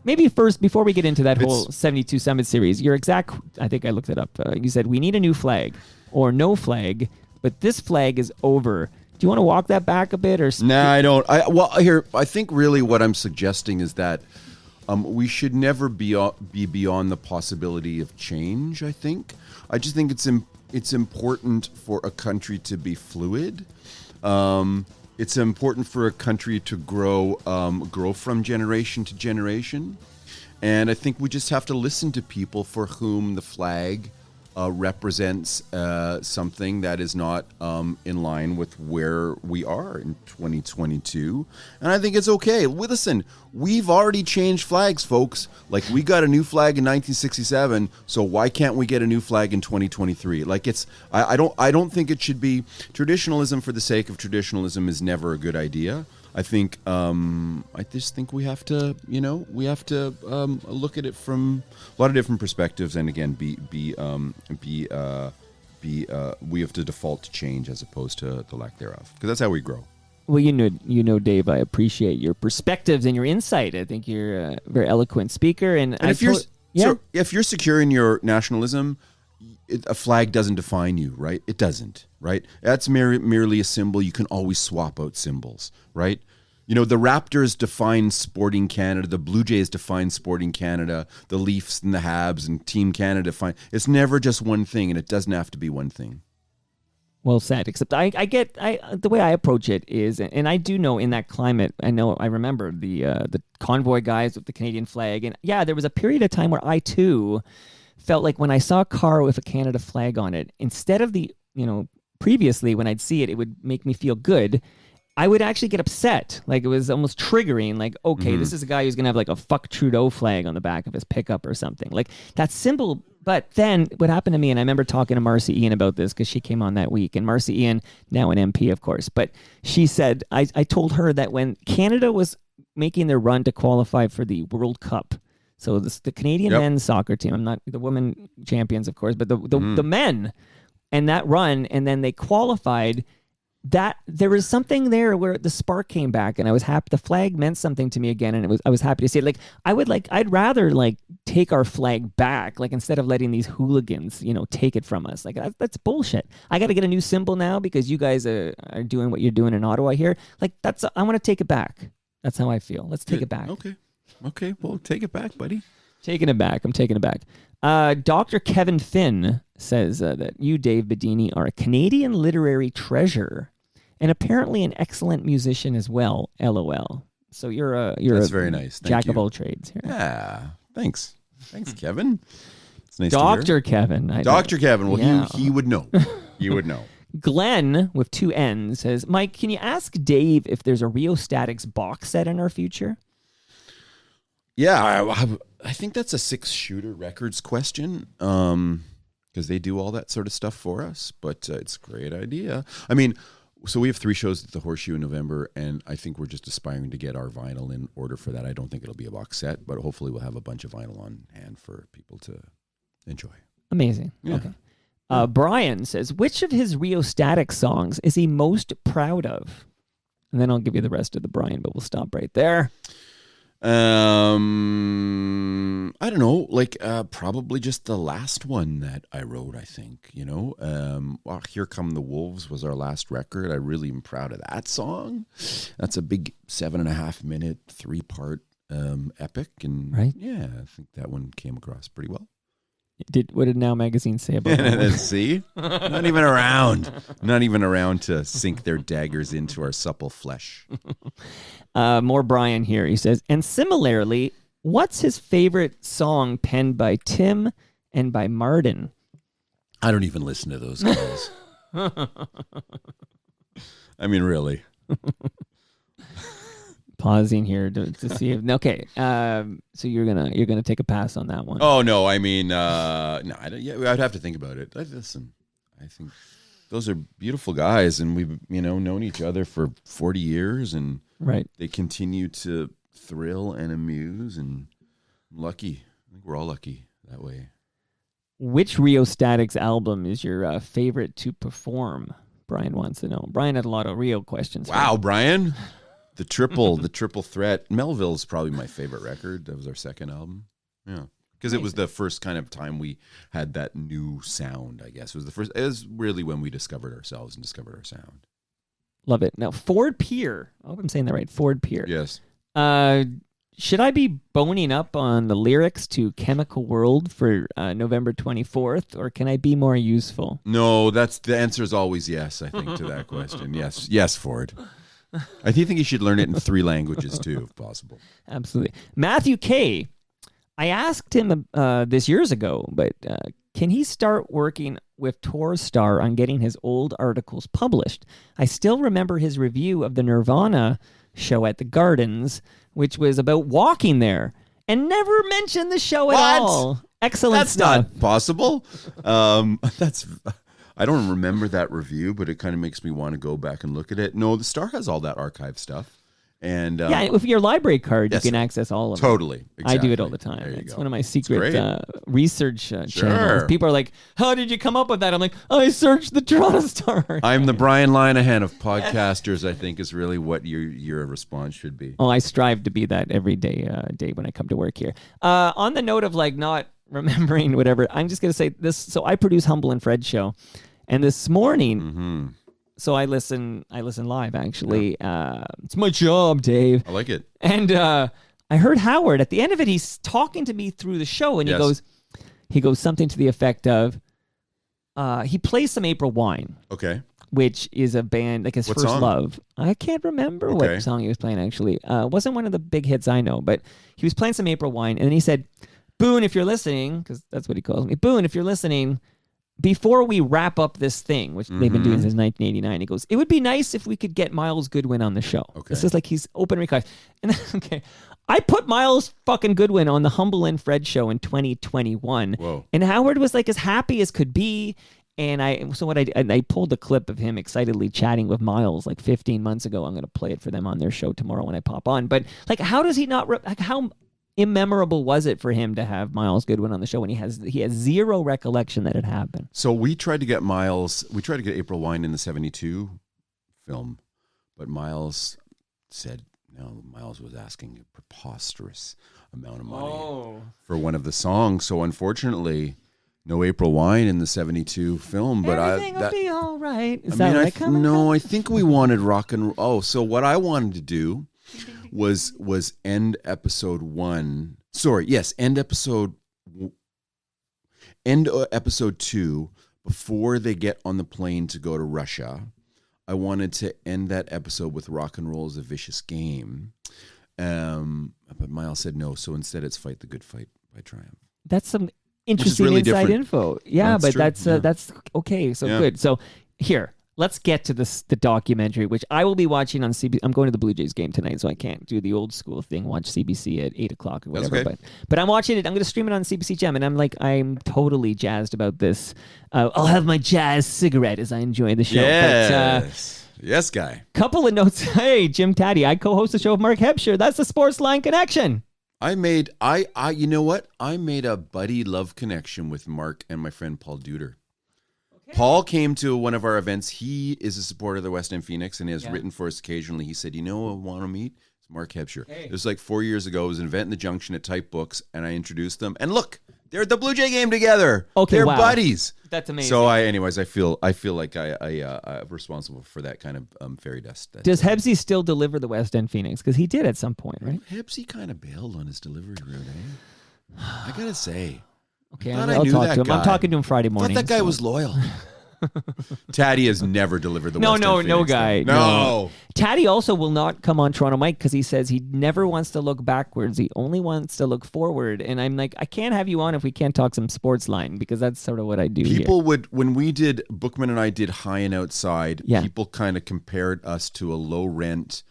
Maybe first, before we get into that whole 72 Summit series, your exact, I think I looked it up. You said, we need a new flag or no flag, but this flag is over. Do you want to walk that back a bit? Or Nah, I don't. I think really what I'm suggesting is that we should never be beyond the possibility of change, I think. I just think it's important for a country to be fluid. It's important for a country to grow from generation to generation. And I think we just have to listen to people for whom the flag represents something that is not in line with where we are in 2022. And I think it's okay. Well, listen, we've already changed flags, folks. Like, we got a new flag in 1967, so why can't we get a new flag in 2023? Like, I don't think it should be traditionalism for the sake of traditionalism is never a good idea. I think I just think we have to look at it from a lot of different perspectives, and again, we have to default to change as opposed to the lack thereof, because that's how we grow. Well, you know, Dave, I appreciate your perspectives and your insight. I think you're a very eloquent speaker, and if you're secure in your nationalism, a flag doesn't define you, right? It doesn't, right? That's merely a symbol. You can always swap out symbols, right? You know, the Raptors define Sporting Canada, the Blue Jays define Sporting Canada, the Leafs and the Habs and Team Canada define. It's never just one thing, and it doesn't have to be one thing. Well said, except I get the way I approach it is, and I do know in that climate, I remember the convoy guys with the Canadian flag, and yeah, there was a period of time where I too felt like when I saw a car with a Canada flag on it, instead of previously when I'd see it, it would make me feel good. I would actually get upset. Like, it was almost triggering. Like, okay, this is a guy who's going to have like a fuck Trudeau flag on the back of his pickup or something. Like, that symbol. But then what happened to me, and I remember talking to Marcy Ian about this because she came on that week, and Marcy Ian, now an MP, of course, but she said, I told her that when Canada was making their run to qualify for the World Cup, so the Canadian men's soccer team, I'm not the women champions, of course, but the men, and that run, and then they qualified, that there was something there where the spark came back, and I was happy. The flag meant something to me again, and I was happy to see it. Like, I'd rather take our flag back, like, instead of letting these hooligans, take it from us. Like, that's bullshit. I got to get a new symbol now because you guys are doing what you're doing in Ottawa here. Like, I want to take it back. That's how I feel. Let's take it back. Okay, well, take it back, buddy. Taking it back. I'm taking it back. Dr. Kevin Finn says that you, Dave Bidini, are a Canadian literary treasure and apparently an excellent musician as well. LOL. So that's very nice. Thank jack you. of all trades here. Yeah, thanks, Kevin. It's nice Dr. to hear. Kevin. Dr. Kevin. Well, yeah. he would know. He would know. Glenn with 2 N's says, Mike, can you ask Dave if there's a Rheostatics box set in our future? Yeah, I think that's a 6 Shooter Records question, because they do all that sort of stuff for us. But it's a great idea. I mean, so we have 3 shows at the Horseshoe in November, and I think we're just aspiring to get our vinyl in order for that. I don't think it'll be a box set, but hopefully we'll have a bunch of vinyl on hand for people to enjoy. Amazing. Yeah. Okay. Brian says, which of his Rheostatics songs is he most proud of? And then I'll give you the rest of the Brian, but we'll stop right there. I don't know, probably just the last one that I wrote, I think, Here Come the Wolves was our last record. I really am proud of that song. That's a big 7.5 minute, 3-part epic. And right. Yeah, I think that one came across pretty well. What did Now Magazine say about that? See? Not even around to sink their daggers into our supple flesh. More Brian here. He says, and similarly, what's his favorite song penned by Tim and by Martin? I don't even listen to those guys. I mean, really. Pausing here to see if okay. So you're gonna take a pass on that one. Oh no, I mean, no, I'd have to think about it. I think those are beautiful guys, and we've known each other for 40 years, and right. They continue to thrill and amuse, and I'm lucky think we're all lucky that way. Which Rheostatics album is your favorite to perform? Brian wants to know. Brian had a lot of Rio questions. Wow, Brian. The triple threat. Melville's probably my favorite record. That was our second album. Yeah. Because it was the first kind of time we had that new sound, I guess. It was really when we discovered ourselves and discovered our sound. Love it. Now, Ford Pier. I hope I'm saying that right. Ford Pier. Yes. Should I be boning up on the lyrics to Chemical World for November 24th, or can I be more useful? No, the answer is always yes, I think, to that question. Yes, Ford. I think you should learn it in 3 languages, too, if possible. Absolutely. Matthew K., I asked him this years ago, but can he start working with Torstar on getting his old articles published? I still remember his review of the Nirvana show at the Gardens, which was about walking there, and never mentioned the show at all. Excellent stuff. That's not possible. I don't remember that review, but it kind of makes me want to go back and look at it. No, the Star has all that archive stuff. And yeah, with your library card, you can access all of it. Totally. Exactly. I do it all the time. It's one of my secret research channels. Sure. People are like, how did you come up with that? I'm like, I searched the Toronto Star. I'm the Brian Linehan of podcasters, I think, is really what your response should be. Oh, I strive to be that every day when I come to work here. On the note of like not remembering whatever, I'm just going to say this. So I produce Humble and Fred show. And this morning... So I listen live, actually. Yeah. It's my job, Dave. I like it. And I heard Howard, at the end of it, he's talking to me through the show, and he goes something to the effect of, he plays some April Wine. Okay. Which is a band, like his what first song? love. I can't remember what song he was playing, actually. It wasn't one of the big hits I know, but he was playing some April Wine, and then he said, Boone, if you're listening, because that's what he calls me, Boone, if you're listening... Before we wrap up this thing, which they've been doing since 1989, he goes, it would be nice if we could get Miles Goodwin on the show. Okay. This is like he's open request. And then, I put Miles fucking Goodwin on the Humble and Fred show in 2021. Whoa. And Howard was like as happy as could be. And I pulled the clip of him excitedly chatting with Miles like 15 months ago. I'm going to play it for them on their show tomorrow when I pop on. But like, how does he not, how immemorable was it for him to have Miles Goodwin on the show when he has zero recollection that it happened? So we tried to get April Wine in the 72 film, but Miles said no. Miles was asking a preposterous amount of money for one of the songs. So unfortunately, no April Wine in the 72 film. But everything will be all right. I think we wanted rock and roll. Oh, so what I wanted to do was end episode 1. Sorry, yes, end episode 2 before they get on the plane to go to Russia. I wanted to end that episode with Rock and Roll is a Vicious Game. But Miles said no, so instead it's Fight the Good Fight by Triumph. That's some interesting really inside different. info. Yeah, That's but true. that's okay. So good. So here, let's get to the documentary, which I will be watching on CBC. I'm going to the Blue Jays game tonight, so I can't do the old school thing, watch CBC at 8 o'clock or whatever. Okay. But I'm watching it. I'm going to stream it on CBC Gem, and I'm totally jazzed about this. I'll have my jazz cigarette as I enjoy the show. Yes. Yes, guy. Couple of notes. Hey, Jim Taddy, I co-host the show with Mark Hebscher. That's the Sports Line Connection. I you know what? I made a buddy love connection with Mark and my friend Paul Duder. Paul came to one of our events. He is a supporter of the West End Phoenix and has written for us occasionally. He said, you know who I want to meet? It's Mark Hebscher. Hey. It was like 4 years ago. It was an event in the Junction at Type Books, and I introduced them. And look, they're at the Blue Jay game together. Okay, they're buddies. That's amazing. So I feel like I'm responsible for that kind of fairy dust. Does Hebsy still deliver the West End Phoenix? Because he did at some point, right? Hebsy kind of bailed on his delivery route, I gotta say. Okay, I'll talk to him. I'm talking to him Friday morning. I thought that guy was loyal. Taddy has never delivered the West End Phoenix. No guy. No. Taddy also will not come on Toronto Mike because he says he never wants to look backwards. He only wants to look forward. And I'm like, I can't have you on if we can't talk some sports line, because that's sort of what I do. People when we did, Bookman and I did High and Outside, people kind of compared us to a low rent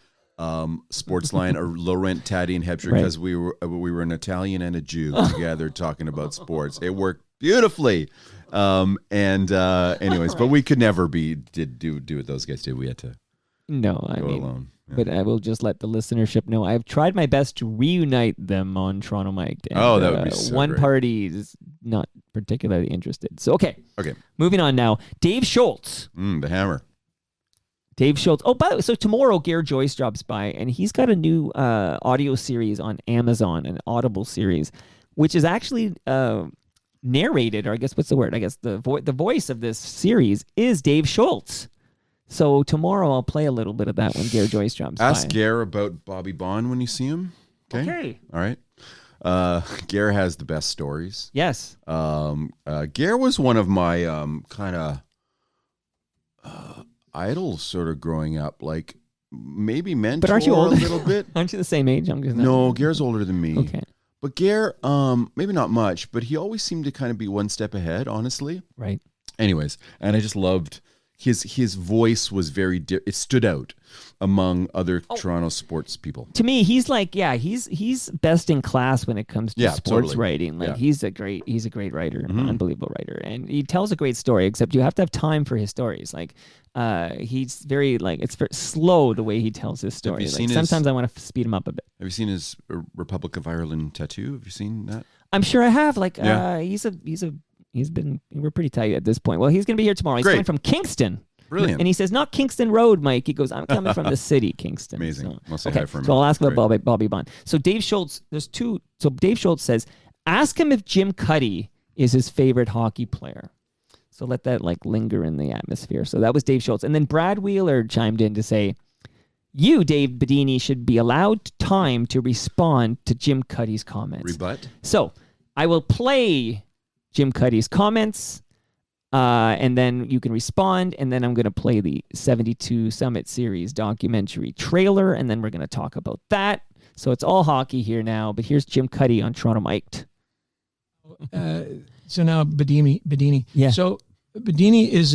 sports line or low rent Taddy and Hebscher because we were an Italian and a Jew together talking about sports. It worked beautifully. Anyways, but we could never do what those guys did. We had to go alone. but I will just let the listenership know I've tried my best to reunite them on Toronto Mike. Oh, that would be so one great. party is not particularly interested. So okay, Okay. moving on now. Dave Schultz. The hammer. Dave Schultz. Oh, by the way, so tomorrow Gare Joyce drops by, and he's got a new audio series on Amazon, an Audible series, which is actually narrated, or I guess what's the word? I guess the voice of this series is Dave Schultz. So tomorrow I'll play a little bit of that when Gare Joyce drops by. Ask Gare about Bobby Bond when you see him. Okay. All right. Gare has the best stories. Yes. Gare was one of my kind of idols sort of growing up, like maybe mentor But aren't you older? a little bit. Aren't you the same age? I'm just No, Gare's older than me. Okay. But Gare, maybe not much, but he always seemed to kind of be one step ahead, honestly. Right. Anyways, and I just loved his voice was very it stood out among other Toronto sports people. To me, he's like, he's best in class when it comes to sports totally. writing. Like Yeah. he's a great writer, unbelievable writer, and he tells a great story. Except you have to have time for his stories. Like, he's very it's very slow the way he tells his story. you Like, seen sometimes I want to speed him up a bit. Have you seen his Republic of Ireland tattoo? Have you seen that? I'm sure I have. Like, Yeah. we're pretty tight at this point. Well, he's gonna be here tomorrow. He's Great. coming from Kingston. Brilliant. And he says, not Kingston Road, Mike. He goes, I'm coming from the city, Kingston. Amazing. I'll say okay, hi for him. so I'll ask about Great. Bobby Bond. So Dave Schultz, there's two. So Dave Schultz says, ask him if Jim Cuddy is his favorite hockey player. So let that linger in the atmosphere. So that was Dave Schultz. And then Brad Wheeler chimed in to say, you, Dave Bidini, should be allowed time to respond to Jim Cuddy's comments. Rebut? So I will play Jim Cuddy's comments, and then you can respond, and then I'm going to play the 72 Summit Series documentary trailer, and then we're going to talk about that. So it's all hockey here now, but here's Jim Cuddy on Toronto Mic'd. So now Bidini. Yeah. So Bidini is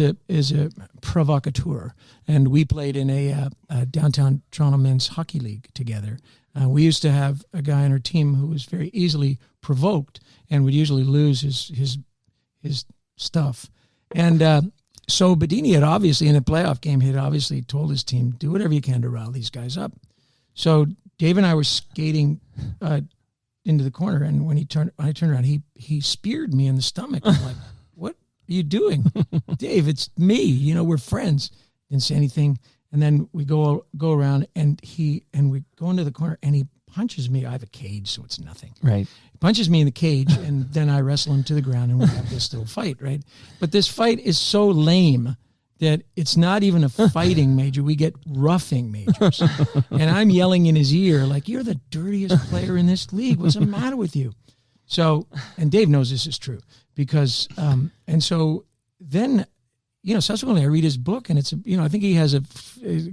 a provocateur, and we played in a downtown Toronto men's hockey league together. We used to have a guy on our team who was very easily provoked and would usually lose his stuff. And so Bidini had obviously, in a playoff game, he had obviously told his team, do whatever you can to rile these guys up. So Dave and I were skating into the corner, and when I turned around, he speared me in the stomach. I'm like, what are you doing? Dave, it's me. We're friends. Didn't say anything. And then we go around, and we go into the corner, and he punches me. I have a cage, so it's nothing. Right. He punches me in the cage, and then I wrestle him to the ground, and we have this little fight, right? But this fight is so lame that it's not even a fighting major. We get roughing majors. And I'm yelling in his ear, like, you're the dirtiest player in this league. What's the matter with you? So, and Dave knows this is true because, and so then, subsequently I read his book, and it's, I think he has a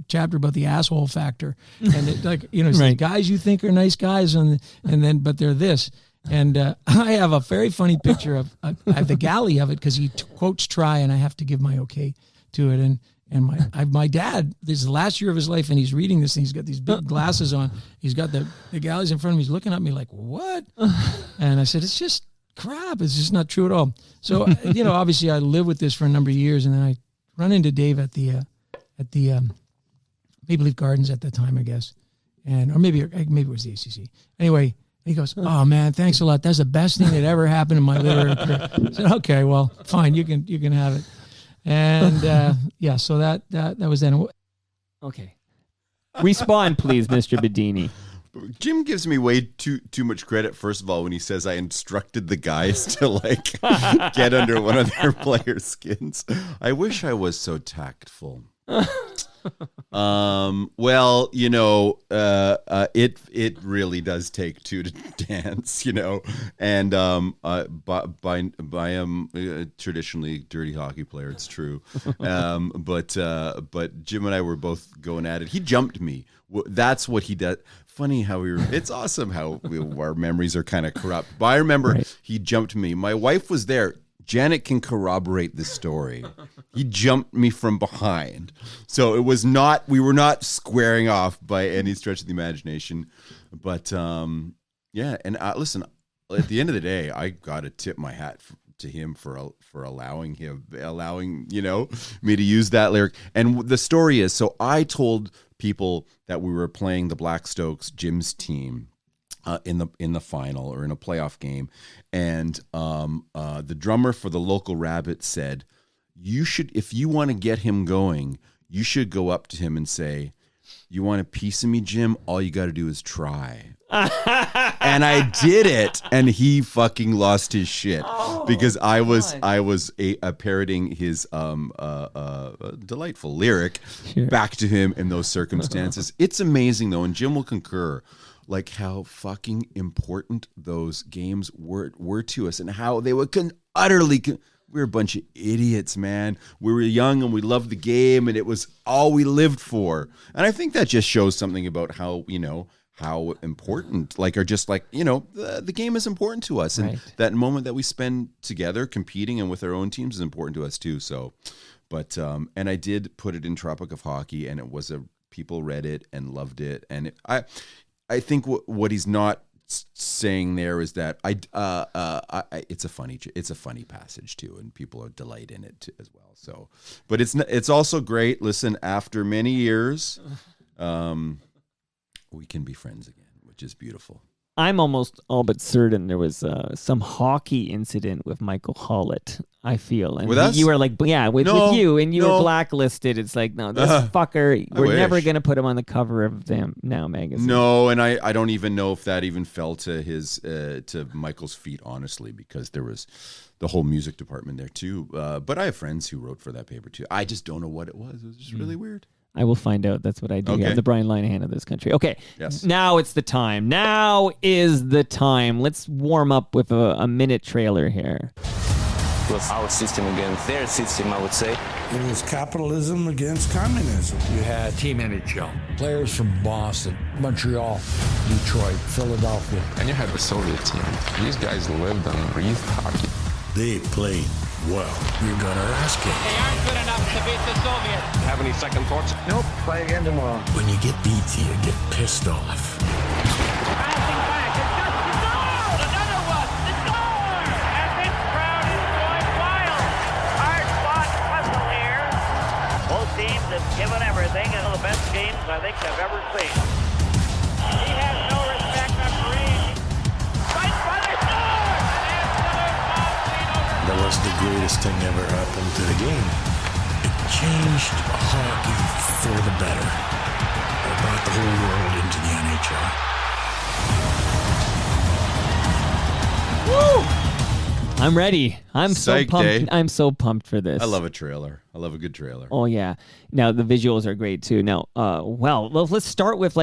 chapter about the asshole factor, and it's Right. the guys you think are nice guys, but they're this. And I have a very funny picture of I have the galley of it because he quotes Try, and I have to give my okay to it. And my dad, this is the last year of his life, and he's reading this, and he's got these big glasses on. He's got the galleys in front of him. He's looking at me like, what? And I said, it's just crap. It's just not true at all. So, obviously I lived with this for a number of years, and then I run into Dave at the Maple Leaf Gardens at the time, I guess. Or maybe it was the ACC. Anyway, he goes, oh man, thanks a lot. That's the best thing that ever happened in my literary career. I said, okay, well, fine. You can have it. And so that was then. Okay. Respond, please, Mr. Bidini. Jim gives me way too much credit, first of all, when he says I instructed the guys to get under one of their players' skins. I wish I was so tactful. Well, it really does take two to dance, and by a traditionally dirty hockey player, it's true. But Jim and I were both going at it. He jumped me. That's what he does. Funny how it's awesome how our memories are kind of corrupt. But I remember He jumped me. My wife was there. Janet can corroborate this story. He jumped me from behind. So we were not squaring off by any stretch of the imagination. But and listen, at the end of the day, I got to tip my hat to him for allowing me to use that lyric. And the story is, so I told people that we were playing the Blackstokes Jim's team in the final or in a playoff game, and the drummer for the local Rabbit said, "You should, if you want to get him going, you should go up to him and say, 'You want a piece of me, Jim? All you got to do is try.'" And I did it, and he fucking lost his shit because I was parroting his delightful lyric back to him in those circumstances. It's amazing though, and Jim will concur, like how fucking important those games were to us, and how they were utterly. We were a bunch of idiots, man. We were young and we loved the game, and it was all we lived for. And I think that just shows something about how, how important, the game is important to us. And that moment that we spend together competing and with our own teams is important to us too. So, but, and I did put it in Tropic of Hockey, and it was people read it and loved it. And I think what he's not saying there is that it's a funny passage too, and people delight in it too, as well. So, but it's also great. Listen, after many years, we can be friends again, which is beautiful. I'm almost all but certain there was some hockey incident with Michael Hollett, I feel. And with us? You were like, with you, and you were blacklisted. It's like, no, this fucker, we're never going to put him on the cover of Them Now magazine. No, and I don't even know if that even fell to to Michael's feet, honestly, because there was the whole music department there too. But I have friends who wrote for that paper too. I just don't know what it was. It was just really weird. I will find out. That's what I do. Okay. I'm the Brian Linehan of this country. Okay. Yes. Now it's the time. Now is the time. Let's warm up with a minute trailer here. It was our system against their system, I would say. It was capitalism against communism. You had Team NHL, players from Boston, Montreal, Detroit, Philadelphia. And you had the Soviet team. These guys lived and breathed hockey. They played well. You're gonna ask it. They aren't good enough to beat the Soviets. Have any second thoughts? Nope, play again tomorrow. When you get beat, you get pissed off. Passing back, it's just the goal! Another one! The score! And this crowd is going wild. Hard-fought tussle here. Both teams have given everything, and one of the best games I think I've ever seen. He has no respect for Green. Right by the score! An absolute ball clean over. That was the greatest thing ever happened to the game. It changed hockey for the better. It brought the whole world into the NHL. I'm ready. I'm so Psyched, pumped. eh? I'm so pumped for this. I love a trailer. I love a good trailer. Oh yeah. Now the visuals are great too. Now, let's start with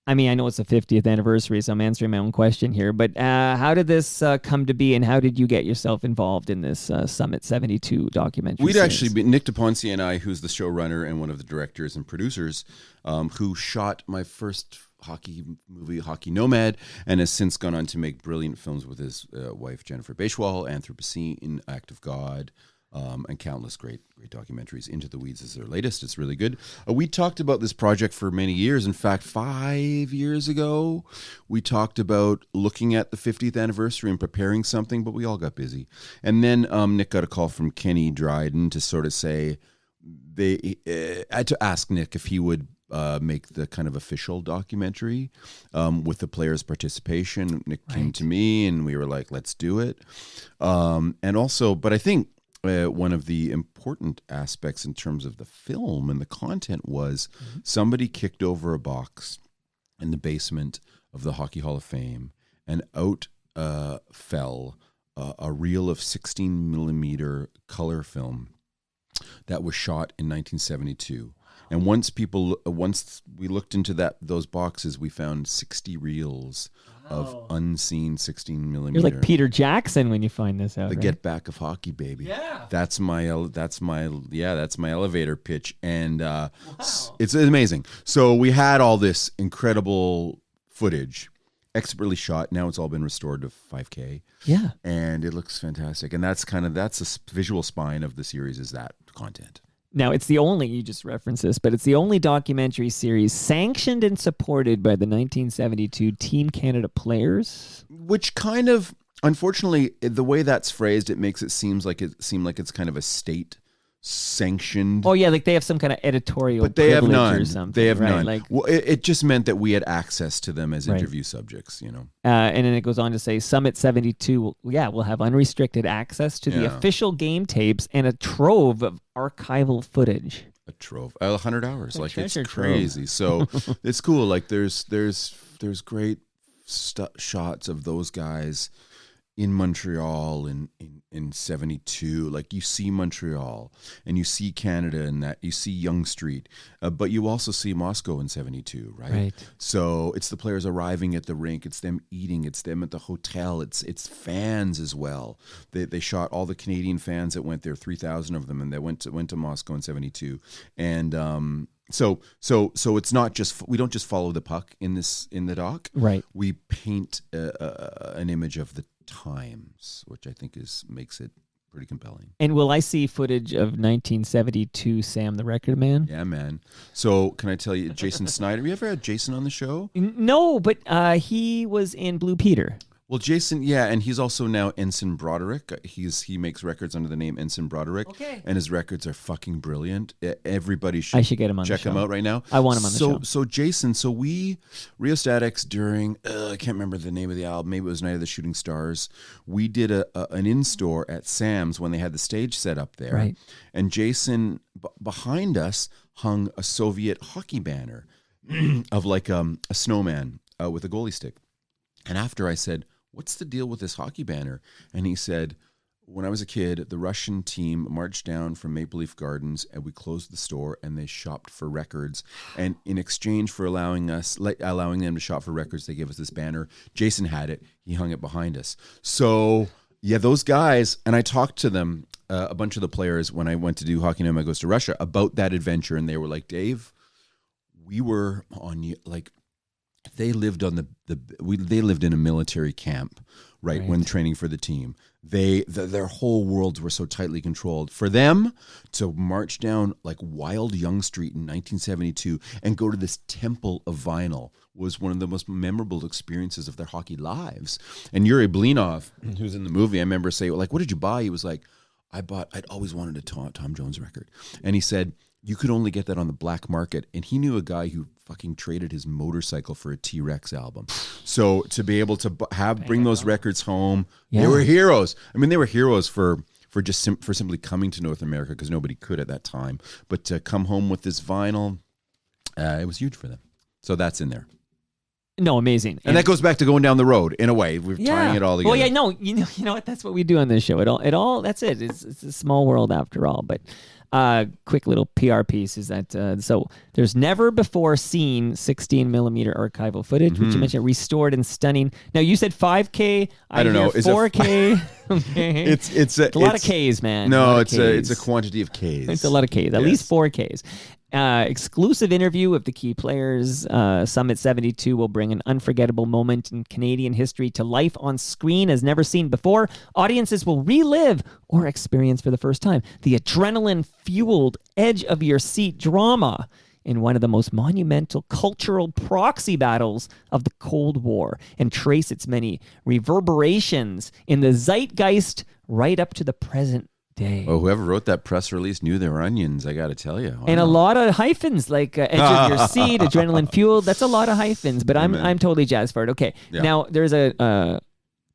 I know it's the 50th anniversary, so I'm answering my own question here. But how did this come to be, and how did you get yourself involved in this Summit 72 documentary? We'd series? actually been Nick DePonce and I, who's the showrunner and one of the directors and producers, who shot my first hockey movie, Hockey Nomad, and has since gone on to make brilliant films with his wife Jennifer Bechwal, Anthropocene, Act of God, and countless great documentaries. Into the Weeds is their latest. It's really good. We talked about this project for many years. In fact, 5 years ago, we talked about looking at the 50th anniversary and preparing something, but we all got busy. And then Nick got a call from Kenny Dryden to sort of say, I had to ask Nick if he would make the kind of official documentary with the players' participation. Nick came to me and we were like, let's do it. And also, but I think one of the important aspects in terms of the film and the content was somebody kicked over a box in the basement of the Hockey Hall of Fame, and out fell a reel of 16 millimeter color film that was shot in 1972. And once we looked into those boxes, we found 60 reels of unseen 16 millimeter. You're like Peter Jackson when you find this out. The right? get back of hockey, baby. Yeah, that's my elevator pitch, and it's amazing. So we had all this incredible footage, expertly shot. Now it's all been restored to 5K. Yeah, and it looks fantastic. And that's the visual spine of the series, is that content. Now, it's the only, you just referenced this, but it's the only documentary series sanctioned and supported by the 1972 Team Canada players. Which kind of, unfortunately, the way that's phrased, it makes it seem like it's kind of a state sanctioned. Oh yeah, like they have some kind of editorial, but they have privilege none. or something. They have right? none. Like, Well, it just meant that we had access to them as Right. interview subjects. You know. and then it goes on to say Summit 72 will have unrestricted access to the Yeah. official game tapes and a trove of archival footage. A trove, 100 hours. A Like it's treasure trove. crazy. So it's cool. Like there's great shots of those guys in Montreal in 72. Like you see Montreal and you see Canada and that you see Yonge Street, but you also see Moscow in 72, right? So it's the players arriving at the rink, it's them eating, it's them at the hotel, it's fans as well. They shot all the Canadian fans that went there, 3,000 of them, and they went to Moscow in 72. And so it's not just, we don't just follow the puck in the doc. Right. We paint an image of the times, which I think makes it pretty compelling. And will I see footage of 1972 Sam the Record Man? Yeah, man. So can I tell you, Jason Snyder? You ever had Jason on the show? No, but he was in Blue Peter. Well, Jason, yeah, and he's also now Ensign Broderick. He makes records under the name Ensign Broderick. Okay. And his records are fucking brilliant. Everybody I should get him on the check him show. out right now. I want him on the show. So Jason, we Rheostatics during I can't remember the name of the album. Maybe it was Night of the Shooting Stars. We did an in-store at Sam's when they had the stage set up there. Right. And Jason behind us hung a Soviet hockey banner of like a snowman with a goalie stick. And after I said, "What's the deal with this hockey banner?" And he said, "When I was a kid, the Russian team marched down from Maple Leaf Gardens and we closed the store and they shopped for records. And in exchange for allowing them to shop for records, they gave us this banner. Jason had it. He hung it behind us." So yeah, those guys, and I talked to them, a bunch of the players when I went to do Hockey Night Goes to Russia about that adventure. And they were like, "Dave, we were on like, they lived on they lived in a military camp, right? When training for the team. Their whole worlds were so tightly controlled. For them to march down like wild Yonge Street in 1972 and go to this temple of vinyl was one of the most memorable experiences of their hockey lives." And Yuri Blinov, who's in the movie, I remember saying, like, "What did you buy?" He was like, I'd always wanted a Tom Jones record. And he said, you could only get that on the black market. And he knew a guy who fucking traded his motorcycle for a T-Rex album. So to be able to bring those records home, they were heroes. I mean, they were heroes for simply coming to North America because nobody could at that time. But to come home with this vinyl, it was huge for them. So that's in there. No, amazing. And that goes back to going down the road in a way. We're tying it all together. Well, yeah, no, you know what? That's what we do on this show. It all. That's it. It's a small world after all. But quick little PR piece is that so there's never before seen 16 millimeter archival footage, which you mentioned, restored and stunning. Now you said 5K. I don't know. Is 4K? Okay. It's a lot of Ks, man. No, it's a quantity of Ks. It's a lot of Ks. At least 4Ks. Exclusive interview of the key players. Summit 72 will bring an unforgettable moment in Canadian history to life on screen as never seen before. Audiences will relive or experience for the first time the adrenaline-fueled, edge-of-your-seat drama in one of the most monumental cultural proxy battles of the Cold War and trace its many reverberations in the zeitgeist right up to the present day. Well, whoever wrote that press release knew they were onions, I got to tell you. Wow. And a lot of hyphens, like edge of your seat, adrenaline fueled. That's a lot of hyphens, but I'm totally jazzed for it. Okay, now there's a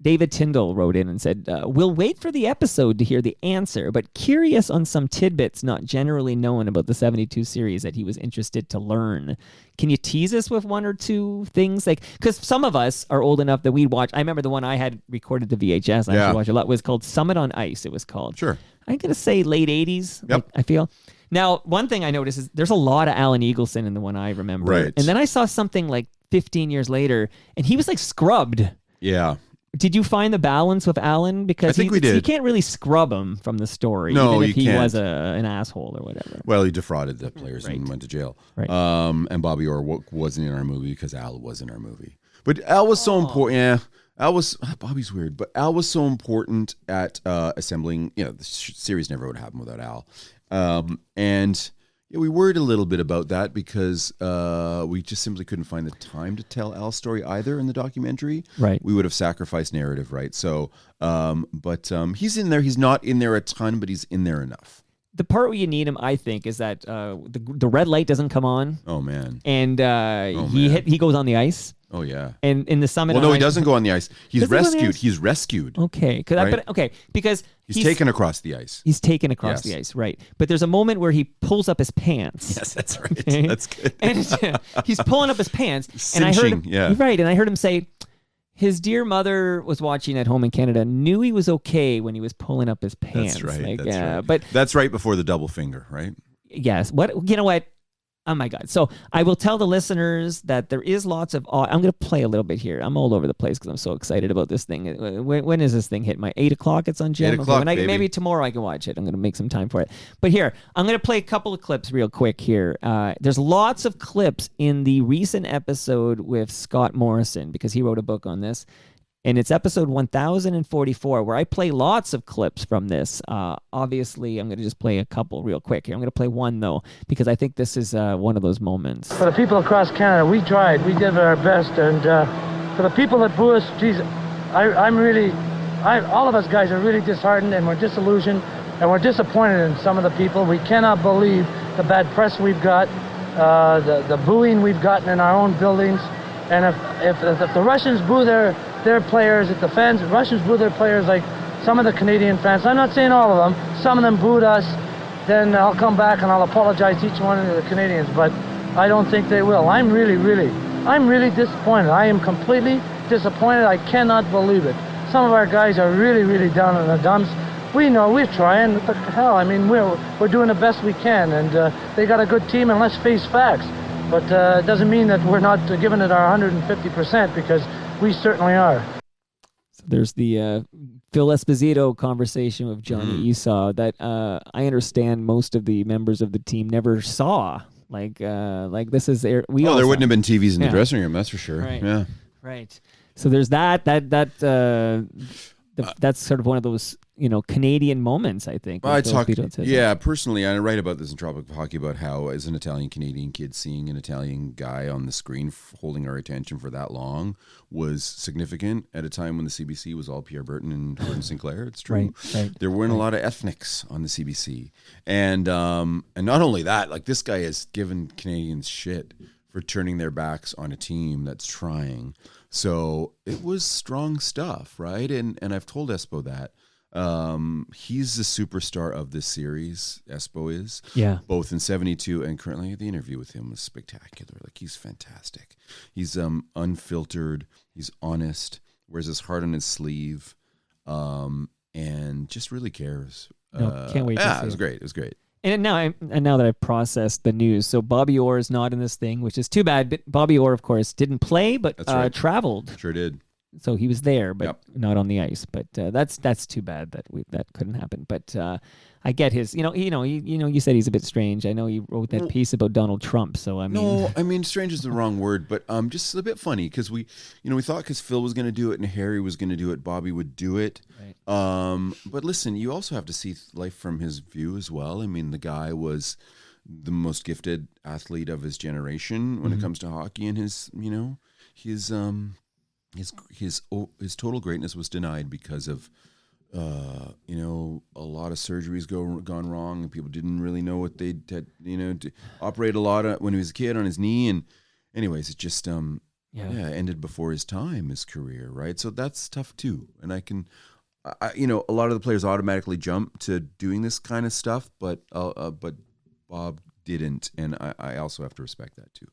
David Tyndall wrote in and said, "We'll wait for the episode to hear the answer, but curious on some tidbits not generally known about the 72 series that he was interested to learn. Can you tease us with one or two things? Like, because some of us are old enough that we watch. I remember the one I had recorded the VHS. I used to watch a lot. Was called Summit on Ice. It was called. Sure. I'm gonna say late 80s. Yep. Like, I feel. Now, one thing I noticed is there's a lot of Alan Eagleson in the one I remember. Right. And then I saw something like 15 years later, and he was like scrubbed. Yeah. Did you find the balance with Alan? Because I think we did. You can't really scrub him from the story, No, even if you he can't. was an asshole or whatever. Well, he defrauded the players and went to jail. Right. And Bobby Orr wasn't in our movie because Al was in our movie. But Al was so important. Yeah. Bobby's weird, but Al was so important at assembling. You know, the series never would happen without Al. And yeah, we worried a little bit about that because we just simply couldn't find the time to tell Al's story either in the documentary. Right. We would have sacrificed narrative, right? So, but he's in there. He's not in there a ton, but he's in there enough. the part where you need him, I think, is that the red light doesn't come on. Oh man. And he goes on the ice. Oh yeah. And in the summit. Well, no, he doesn't go on the ice. He's rescued. He's rescued. Okay, because he's taken across the ice. He's taken across the ice, right? But there's a moment where he pulls up his pants. Yes, that's right. Okay? That's good. And he's pulling up his pants, Cinching, and I heard him, yeah. right, and I heard him say, his dear mother was watching at home in Canada, knew he was okay when he was pulling up his pants. That's right. Right. But that's right before the double finger, right? Yes. You know what? Oh my God. So I will tell the listeners that there is lots of, I'm going to play a little bit here. I'm all over the place because I'm so excited about this thing. When is this thing hit? My 8 o'clock? It's on Gem? 8 o'clock, okay, maybe tomorrow I can watch it. I'm going to make some time for it. But here, I'm going to play a couple of clips real quick here. There's lots of clips in the recent episode with Scott Morrison because he wrote a book on this. And it's episode 1044, where I play lots of clips from this. Obviously, I'm going to just play a couple real quick here. I'm going to play one, though, because I think this is one of those moments. For the people across Canada, we tried. We did our best. And for the people that boo us, geez, all of us guys are really disheartened, and we're disillusioned, and we're disappointed in some of the people. We cannot believe the bad press we've got, the booing we've gotten in our own buildings. And if the Russians boo their players, if the Russians boo their players like some of the Canadian fans, I'm not saying all of them, some of them booed us, then I'll come back and I'll apologize to each one of the Canadians, but I don't think they will. I'm really disappointed. I am completely disappointed. I cannot believe it. Some of our guys are really down in the dumps. We know, we're trying. What the hell? I mean, we're doing the best we can, and they got a good team, and let's face facts. But it doesn't mean that we're not giving it our 150%, because we certainly are. So there's the Phil Esposito conversation with Johnny Esau that I understand most of the members of the team never saw. Like this is there wouldn't have been TVs in the dressing room, that's for sure. Right. Yeah. Right. So there's that that's sort of one of those, Canadian moments, I think. Personally, I write about this in Tropic of Hockey about how, as an Italian-Canadian kid, seeing an Italian guy on the screen holding our attention for that long was significant at a time when the CBC was all Pierre Burton and Gordon Sinclair. It's true. Right. There weren't a lot of ethnics on the CBC. And not only that, like, this guy has given Canadians shit for turning their backs on a team that's trying. So it was strong stuff, right? And I've told Espo that. He's the superstar of this series, Espo is. Yeah. Both in 72 and currently. The interview with him was spectacular. Like, he's fantastic. He's unfiltered, he's honest, wears his heart on his sleeve, and just really cares. Can't wait to see it was great. It was great. And now that I've processed the news, so Bobby Orr is not in this thing, which is too bad. But Bobby Orr, of course, didn't play, but traveled. Sure did. So he was there, but not on the ice. But that's too bad that couldn't happen. But I get his. You said he's a bit strange. I know you wrote that piece about Donald Trump. So I mean, no, I mean, strange is the wrong word, but just a bit funny because we thought because Phil was going to do it and Harry was going to do it, Bobby would do it. Right. But listen, you also have to see life from his view as well. I mean, the guy was the most gifted athlete of his generation when it comes to hockey, and his total greatness was denied because of a lot of surgeries gone wrong, and people didn't really know what they had, to operate a lot when he was a kid on his knee, and anyways, it just ended before his time, his career, right? So that's tough too, and a lot of the players automatically jump to doing this kind of stuff, but Bob didn't, and I also have to respect that too.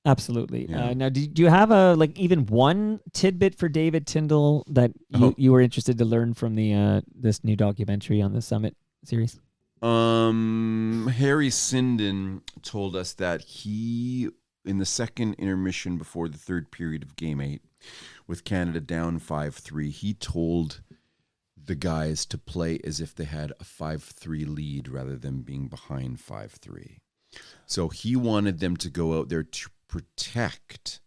Absolutely. Yeah. Now, do you have even one tidbit for David Tyndall that you were interested to learn from the this new documentary on the Summit series? Harry Sinden told us that he, in the second intermission before the third period of Game 8, with Canada down 5-3, he told the guys to play as if they had a 5-3 lead rather than being behind 5-3. So he wanted them to go out there to protect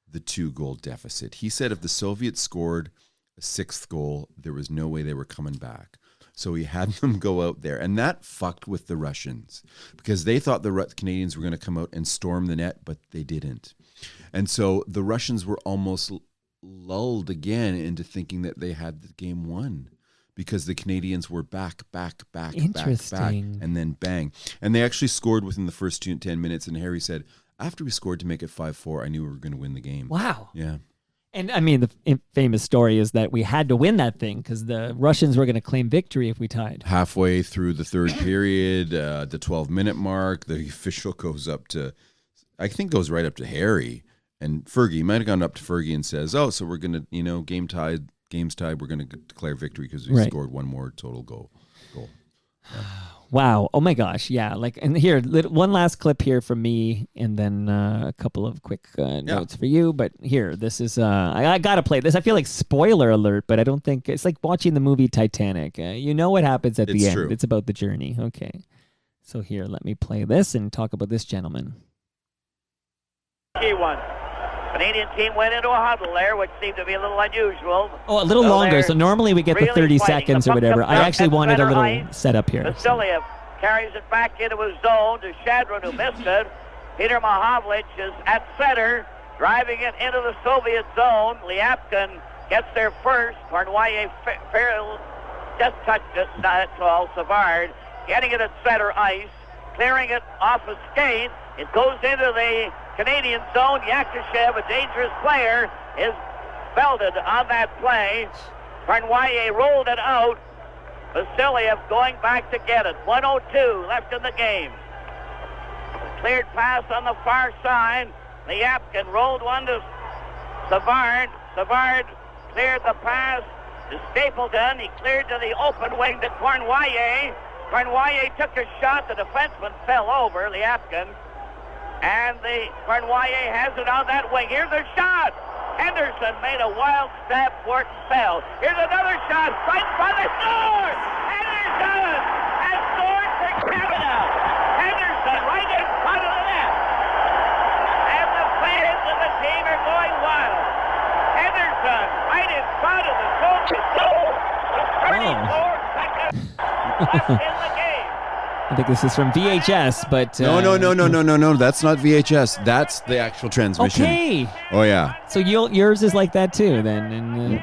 the 2-goal deficit. He said if the Soviets scored a 6th goal, there was no way they were coming back. So he had them go out there, and that fucked with the Russians because they thought the Canadians were going to come out and storm the net, but they didn't. And so the Russians were almost lulled again into thinking that they had the game won because the Canadians were back, Interesting. and then bang. And they actually scored within the first 10 minutes. And Harry said, after we scored to make it 5-4, I knew we were going to win the game. Wow. Yeah. And I mean, the famous story is that we had to win that thing because the Russians were going to claim victory if we tied. Halfway through the third period, the 12-minute mark, the official goes up to, I think goes right up to Harry. And Fergie might have gone up to Fergie and says, oh, so we're going to, game's tied, we're going to declare victory because we scored one more total goal. Yeah. Wow. Oh my gosh. Yeah. And here, one last clip here from me, and then a couple of quick notes for you. But here, this is, I got to play this. I feel like spoiler alert, but I don't think it's like watching the movie Titanic. You know what happens at the end. True. It's about the journey. Okay. So here, let me play this and talk about this gentleman. Key one. Canadian team went into a huddle there, which seemed to be a little unusual. Oh, a little longer. So normally we get the 30 seconds or whatever. I actually wanted a little ice. setup here. Vasiliev carries it back into his zone to Shadron, who missed it. Peter Mahovlich is at center, driving it into the Soviet zone. Liapkin gets there first. Cornwallier just touched it. That's all. Savard getting it at center ice, clearing it off a skate. It goes into the Canadian zone. Yakushev, a dangerous player, is belted on that play. Cornwallier rolled it out. Vasiliev going back to get it. 1:02 left in the game. Cleared pass on the far side. Liapkin rolled one to Savard. Savard cleared the pass to Stapleton. He cleared to the open wing to Cornwallier. Cornwallier took a shot. The defenseman fell over, Liapkin. And the Cornwallier has it on that wing. Here's a shot. Henderson made a wild stab for it and fell. Here's another shot. Right by the score. Henderson has scored for Canada. Henderson right in front of the net. And the fans of the team are going wild. Henderson right in front of the goal. 34 seconds left in the game. I think this is from VHS, but... No. That's not VHS. That's the actual transmission. Okay. Oh, yeah. So yours is like that too, then, in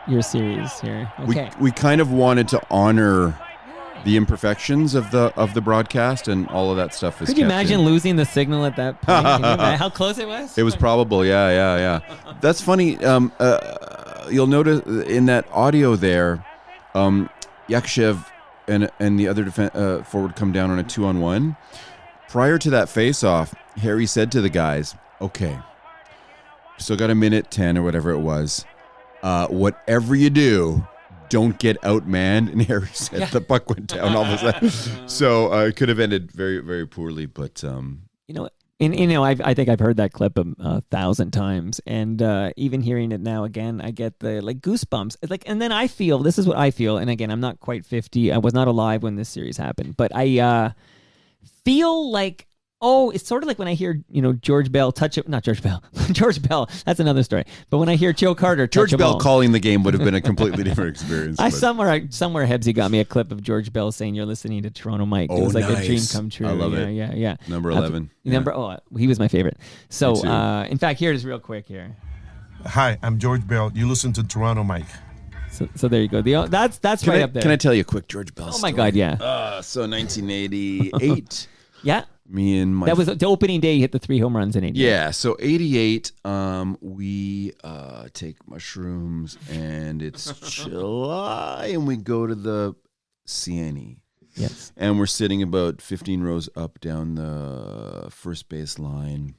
your series here. Okay. We kind of wanted to honor the imperfections of the broadcast, and all of that stuff is Could you kept imagine in. losing the signal at that point? Can you imagine how close it was? It was probable, yeah. That's funny. You'll notice in that audio there, Yakushev and the other forward come down on a 2-on-1. Prior to that face-off, Harry said to the guys, okay, still got a minute 10 or whatever it was. Whatever you do, don't get outmanned. And Harry said the puck went down all of a sudden. So it could have ended very, very poorly. But I think I've heard that clip 1,000 times, and even hearing it now again, I get the goosebumps. And then this is what I feel. And again, I'm not quite 50. I was not alive when this series happened, but I feel like, it's sort of like when I hear George Bell touch it. Not George Bell. George Bell. That's another story. But when I hear Joe Carter touch George Bell calling the game would have been a completely different experience. Somewhere Hebsy got me a clip of George Bell saying, "You're listening to Toronto Mike." It was like a dream come true. I love it. Yeah. Number 11. He was my favorite. So, in fact, here it is real quick here. Hi, I'm George Bell. You listen to Toronto Mike. So there you go. That's right up there. Can I tell you a quick George Bell story? Oh my God, yeah. So 1988. Yeah. Me and my... That was the opening day. He hit the 3 home runs in 88. Yeah, so 88, we take mushrooms, and it's July, and we go to the CNE. Yes. And we're sitting about 15 rows up down the first base line.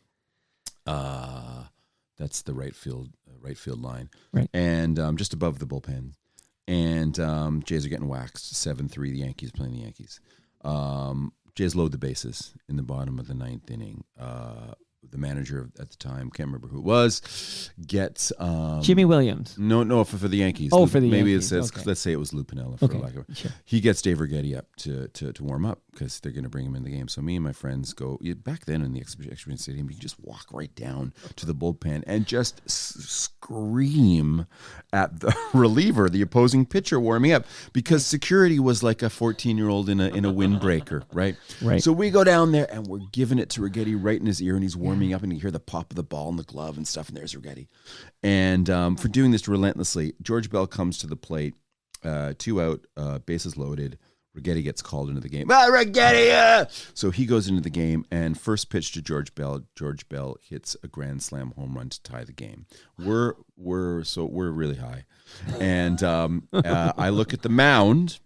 That's the right field line. Right. And just above the bullpen. And Jays are getting waxed, 7-3, the Yankees playing the Yankees. Jays load the bases in the bottom of the 9th inning. The manager at the time, can't remember who it was, gets... Jimmy Williams. No, for the Yankees. Oh, for the maybe Yankees. Maybe it says, let's say it was Lou Piniella for lack of... Sure. He gets Dave Bidini up to warm up because they're going to bring him in the game. So me and my friends go... Back then in the Exhibition Stadium, you could just walk right down to the bullpen and just scream at the reliever, the opposing pitcher warming up, because security was like a 14-year-old in a windbreaker, right? Right. So we go down there and we're giving it to Rigetti right in his ear, and he's warming up, and you hear the pop of the ball and the glove and stuff, and there's Rigetti. And for doing this relentlessly, George Bell comes to the plate, 2 out, bases loaded. Rigetti gets called into the game. Rigetti! So he goes into the game, and first pitch to George Bell. George Bell hits a grand slam home run to tie the game. We're really high, and I look at the mound,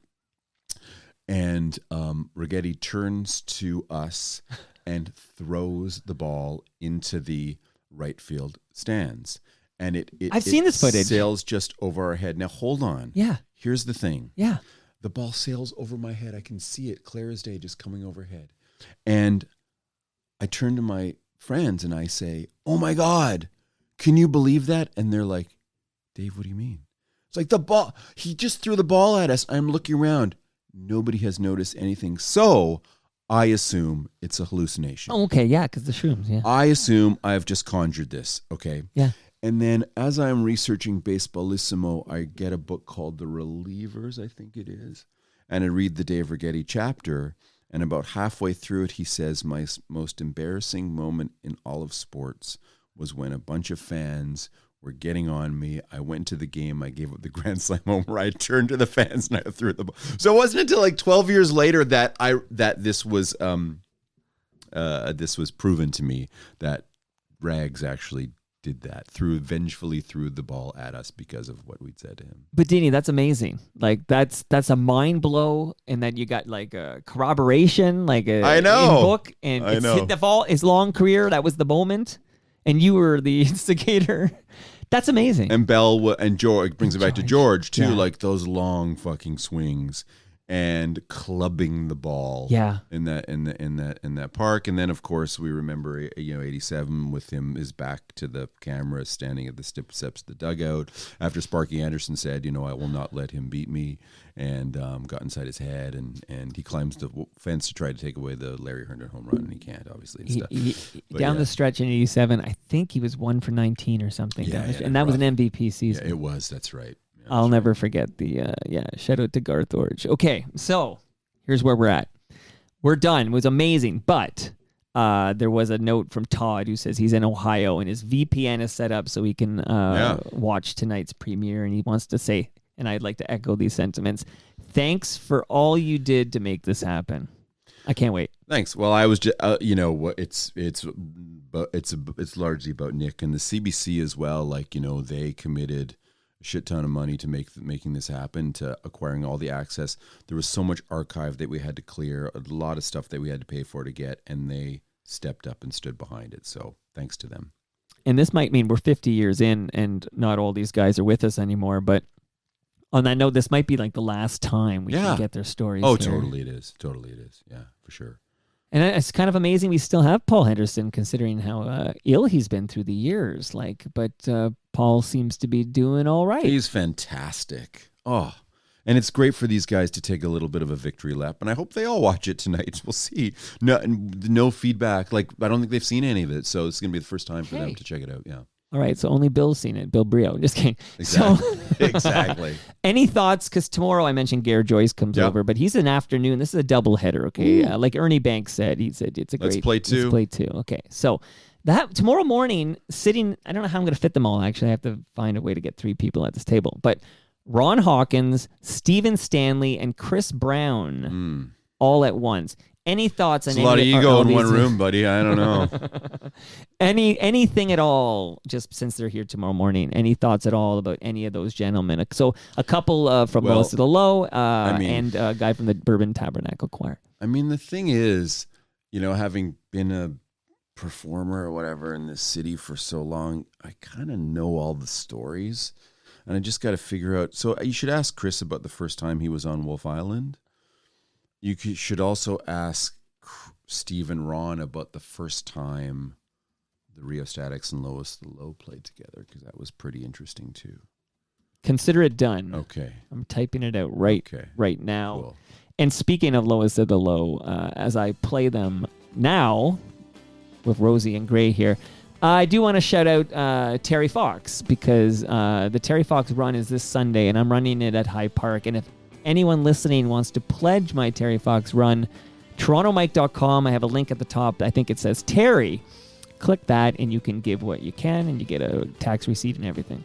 and Rigetti turns to us and throws the ball into the right field stands, and I've seen this footage. Sails just over our head. Now hold on. Yeah. Here's the thing. Yeah. The ball sails over my head. I can see it clear as day, just coming overhead. And I turn to my friends and I say, "Oh my God, can you believe that?" And they're like, "Dave, what do you mean?" It's like the ball, he just threw the ball at us. I'm looking around. Nobody has noticed anything. So I assume it's a hallucination. Oh, okay, yeah, because the shrooms, yeah. I assume I've just conjured this, okay? Yeah. And then as I'm researching Baseballissimo, I get a book called The Relievers, I think it is. And I read the Dave Rigetti chapter. And about halfway through it, he says, my most embarrassing moment in all of sports was when a bunch of fans were getting on me. I went to the game. I gave up the grand slam homer. I turned to the fans and I threw the ball. So it wasn't until like 12 years later that this was proven to me that Rags actually did that, vengefully threw the ball at us because of what we'd said to him. Bidini, that's amazing. Like that's a mind blow, and then you got like a corroboration, like I know. in book, and it's hit the ball. His long career, that was the moment, and you were the instigator. That's amazing. And Bell and George brings it back to George too, Yeah. like those long fucking swings and clubbing the ball. Yeah. In that park. And then of course we remember 87 with his back to the camera, standing at the steps of the dugout after Sparky Anderson said, I will not let him beat me, and got inside his head and he climbs the fence to try to take away the Larry Herndon home run, and he can't, obviously. Down the stretch in 87, I think he was 1 for 19 or something. Yeah, and that was an MVP season. Yeah, it was. That's right. I'll never forget the shout out to Garth Orge. Okay, so here's where we're at. We're done. It was amazing, but there was a note from Todd who says he's in Ohio and his VPN is set up so he can watch tonight's premiere, and he wants to say, and I'd like to echo these sentiments, thanks for all you did to make this happen. I can't wait. Thanks. Well, I was just, it's largely about Nick and the CBC as well. Like, they committed shit ton of money to making this happen, to acquiring all the access. There was so much archive that we had to clear, a lot of stuff that we had to pay for to get, and they stepped up and stood behind it. So thanks to them. And this might mean we're 50 years in and not all these guys are with us anymore, but on that note, this might be like the last time we can get their stories. Oh, here. Totally it is. Yeah, for sure. And it's kind of amazing we still have Paul Henderson, considering how ill he's been through the years. But Paul seems to be doing all right. He's fantastic. Oh, and it's great for these guys to take a little bit of a victory lap. And I hope they all watch it tonight. We'll see. No feedback. Like, I don't think they've seen any of it. So it's going to be the first time for them to check it out. Yeah. All right, so only Bill's seen it. Bill Brio. Just kidding. Exactly. So, Exactly. Any thoughts? Because tomorrow I mentioned Gare Joyce comes over, but he's an afternoon. This is a double header, okay? Like Ernie Banks said, he said it's a great... Let's play two. Let's play two. Okay, so that tomorrow morning, sitting... I don't know how I'm going to fit them all, actually. I have to find a way to get 3 people at this table. But Ron Hawkins, Stephen Stanley, and Chris Brown all at once. Any thoughts on It's a lot of ego in one room, buddy. I don't know. Anything at all, just since they're here tomorrow morning, any thoughts at all about any of those gentlemen? So a couple from Lowest to the Low and a guy from the Bourbon Tabernacle Choir. I mean, the thing is, having been a performer or whatever in this city for so long, I kind of know all the stories, and I just got to figure out. So you should ask Chris about the first time he was on Wolf Island. You should also ask Steve and Ron about the first time the Rheostatics and Lowest the Low played together, because that was pretty interesting too. Consider it done. Okay. I'm typing it out right now. Cool. And speaking of Lowest of the Low, as I play them now with Rosie and Gray here, I do want to shout out Terry Fox, because the Terry Fox run is this Sunday, and I'm running it at High Park. And if anyone listening wants to pledge my Terry Fox run, torontomike.com. I have a link at the top. I think it says Terry. Click that and you can give what you can, and you get a tax receipt and everything.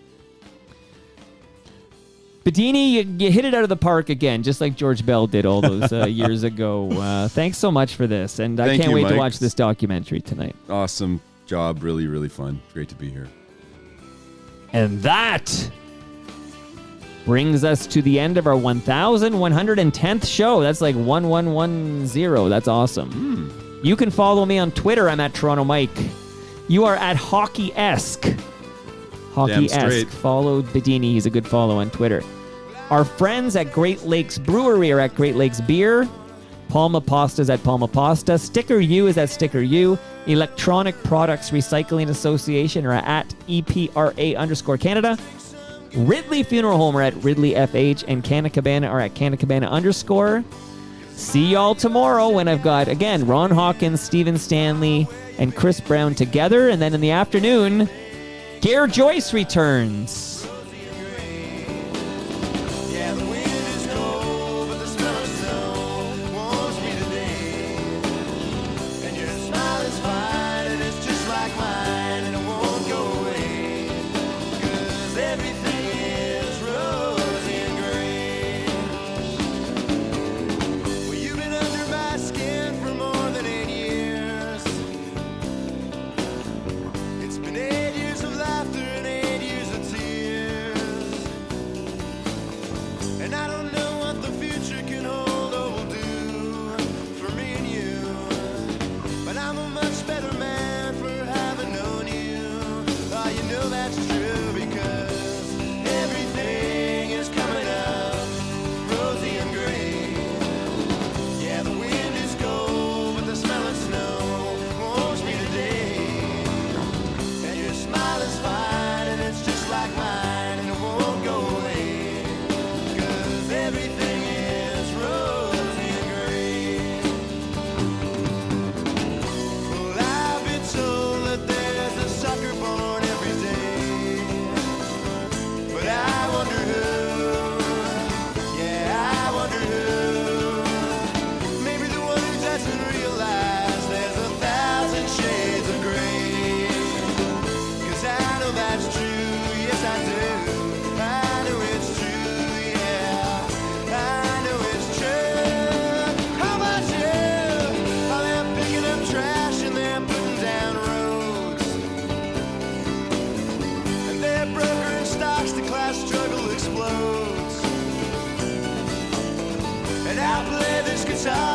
Bidini, you hit it out of the park again, just like George Bell did all those years ago. Thanks so much for this, and I can't wait to watch this documentary tonight. Awesome job. Really, really fun. Great to be here. And that brings us to the end of our 1,110th show. That's like 1110. That's awesome. You can follow me on Twitter. I'm at Toronto Mike. You are at Hockey-esque. Hockey-esque. Follow Bidini. He's a good follow on Twitter. Our friends at Great Lakes Brewery are at Great Lakes Beer. Palma Pasta is at Palma Pasta. Sticker U is at Sticker U. Electronic Products Recycling Association are at EPRA_Canada. Ridley Funeral Home are at Ridley FH. And Canna Cabana are at Canna Cabana_. See y'all tomorrow when I've got, again, Ron Hawkins, Stephen Stanley, and Chris Brown together. And then in the afternoon, Gare Joyce returns.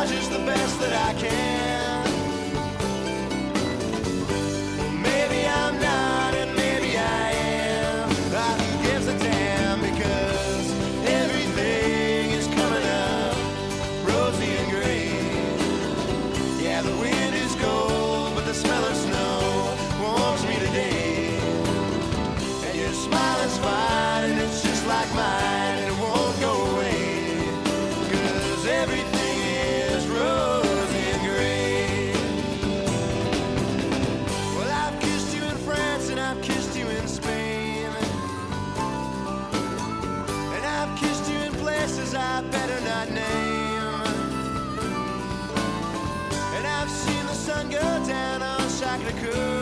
Just the best that I can. Well, maybe I'm not, and maybe I am. Who gives a damn? Because everything is coming up rosy and green. Yeah, the wind is cold, but the smell of snow warms me today. And your smile is fine, and it's just like mine, and it won't go away. 'Cause everything rosy and gray. Well, I've kissed you in France and I've kissed you in Spain, and I've kissed you in places I better not name. And I've seen the sun go down on Shakra.